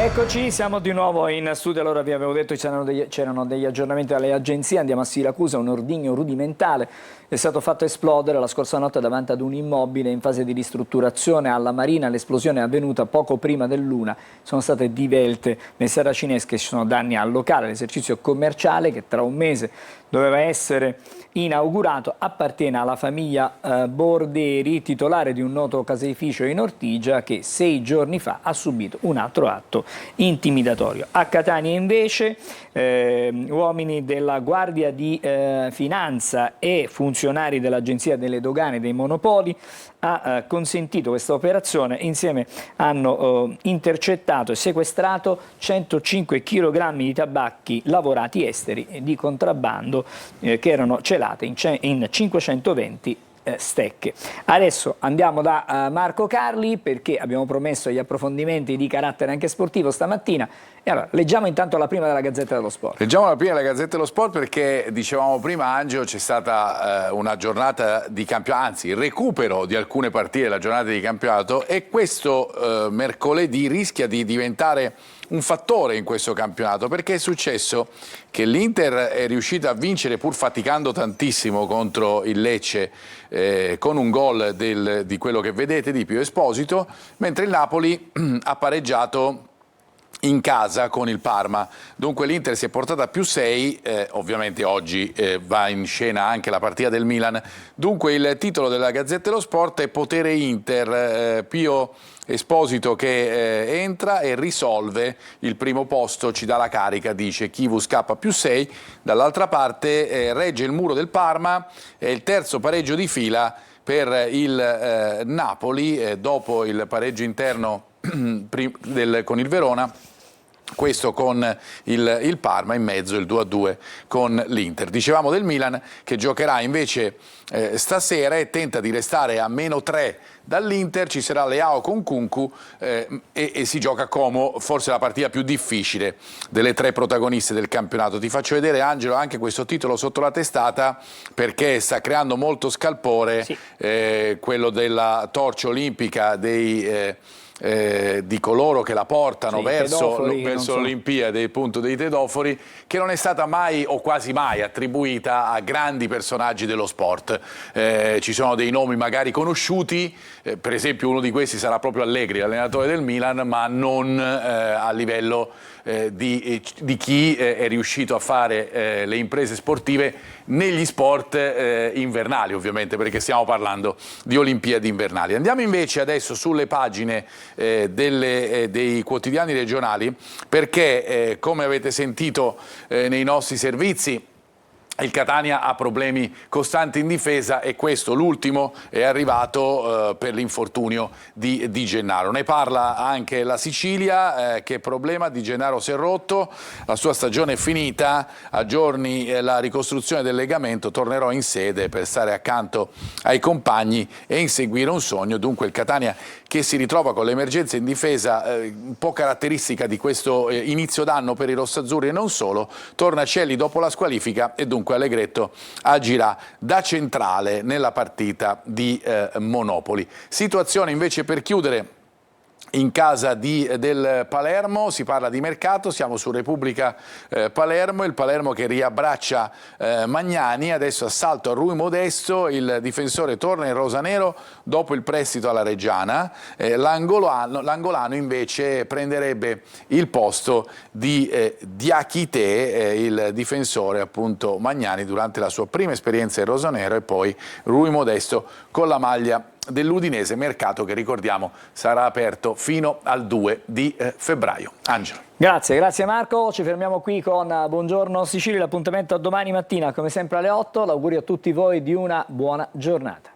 Eccoci, siamo di nuovo in studio. Allora vi avevo detto che c'erano degli aggiornamenti dalle agenzie. Andiamo a Siracusa, un ordigno rudimentale è stato fatto esplodere la scorsa notte davanti ad un immobile in fase di ristrutturazione alla Marina. L'esplosione è avvenuta poco prima dell'1. Sono state divelte le saracinesche, ci sono danni al locale. L'esercizio commerciale, che tra un mese doveva essere inaugurato, appartiene alla famiglia Borderi, titolare di un noto caseificio in Ortigia, che 6 giorni fa ha subito un altro atto intimidatorio. A Catania invece uomini della Guardia di Finanza e funzionari dell'Agenzia delle Dogane e dei Monopoli ha consentito questa operazione. Insieme hanno intercettato e sequestrato 105 kg di tabacchi lavorati esteri di contrabbando che erano celate in 520 stecche. Adesso andiamo da Marco Carli, perché abbiamo promesso gli approfondimenti di carattere anche sportivo stamattina. E allora leggiamo intanto la prima della Gazzetta dello Sport. Leggiamo la prima della Gazzetta dello Sport perché, dicevamo prima, Angelo, c'è stata una giornata di campionato, anzi il recupero di alcune partite della giornata di campionato, e questo mercoledì rischia di diventare un fattore in questo campionato, perché è successo che l'Inter è riuscita a vincere pur faticando tantissimo contro il Lecce con un gol di quello che vedete, di Pio Esposito, mentre il Napoli ha pareggiato in casa con il Parma. Dunque l'Inter si è portata a +6, ovviamente oggi va in scena anche la partita del Milan. Dunque il titolo della Gazzetta dello Sport è Potere Inter, Pio Esposito che entra e risolve il primo posto, ci dà la carica, dice Chivus K +6, dall'altra parte regge il muro del Parma, è il terzo pareggio di fila per il Napoli, dopo il pareggio interno con il Verona, questo con il Parma, in mezzo il 2-2 con l'Inter. Dicevamo del Milan che giocherà invece stasera e tenta di restare a -3 dall'Inter. Ci sarà Leao con Kunku e si gioca a Como, forse la partita più difficile delle 3 protagoniste del campionato. Ti faccio vedere, Angelo, anche questo titolo sotto la testata, perché sta creando molto scalpore, sì. Quello della torcia olimpica di coloro che la portano, sì, verso l'Olimpiade, appunto, dei tedofori, che non è stata mai o quasi mai attribuita a grandi personaggi dello sport. Ci sono dei nomi magari conosciuti, per esempio uno di questi sarà proprio Allegri, l'allenatore del Milan, ma non a livello di chi è riuscito a fare le imprese sportive negli sport invernali, ovviamente, perché stiamo parlando di Olimpiadi invernali. Andiamo invece adesso sulle pagine dei quotidiani regionali, perché come avete sentito nei nostri servizi, il Catania ha problemi costanti in difesa, e questo, l'ultimo, è arrivato per l'infortunio di Di Gennaro. Ne parla anche la Sicilia, che problema, Di Gennaro si è rotto, la sua stagione è finita, a giorni la ricostruzione del legamento, tornerò in sede per stare accanto ai compagni e inseguire un sogno. Dunque il Catania, che si ritrova con l'emergenza in difesa un po' caratteristica di questo inizio d'anno per i rossazzurri e non solo, torna Celli dopo la squalifica e dunque Allegretto agirà da centrale nella partita di Monopoli. Situazione invece, per chiudere, in casa del Palermo, si parla di mercato, siamo su Repubblica Palermo, il Palermo che riabbraccia Magnani, adesso assalto a Rui Modesto, il difensore torna in rosanero dopo il prestito alla Reggiana, l'angolano invece prenderebbe il posto di Diakité, il difensore appunto Magnani durante la sua prima esperienza in rosanero, e poi Rui Modesto con la maglia dell'Udinese, mercato che, ricordiamo, sarà aperto fino al 2 di febbraio. Angelo. Grazie Marco, ci fermiamo qui con Buongiorno Sicilia, l'appuntamento a domani mattina come sempre alle 8, l'augurio a tutti voi di una buona giornata.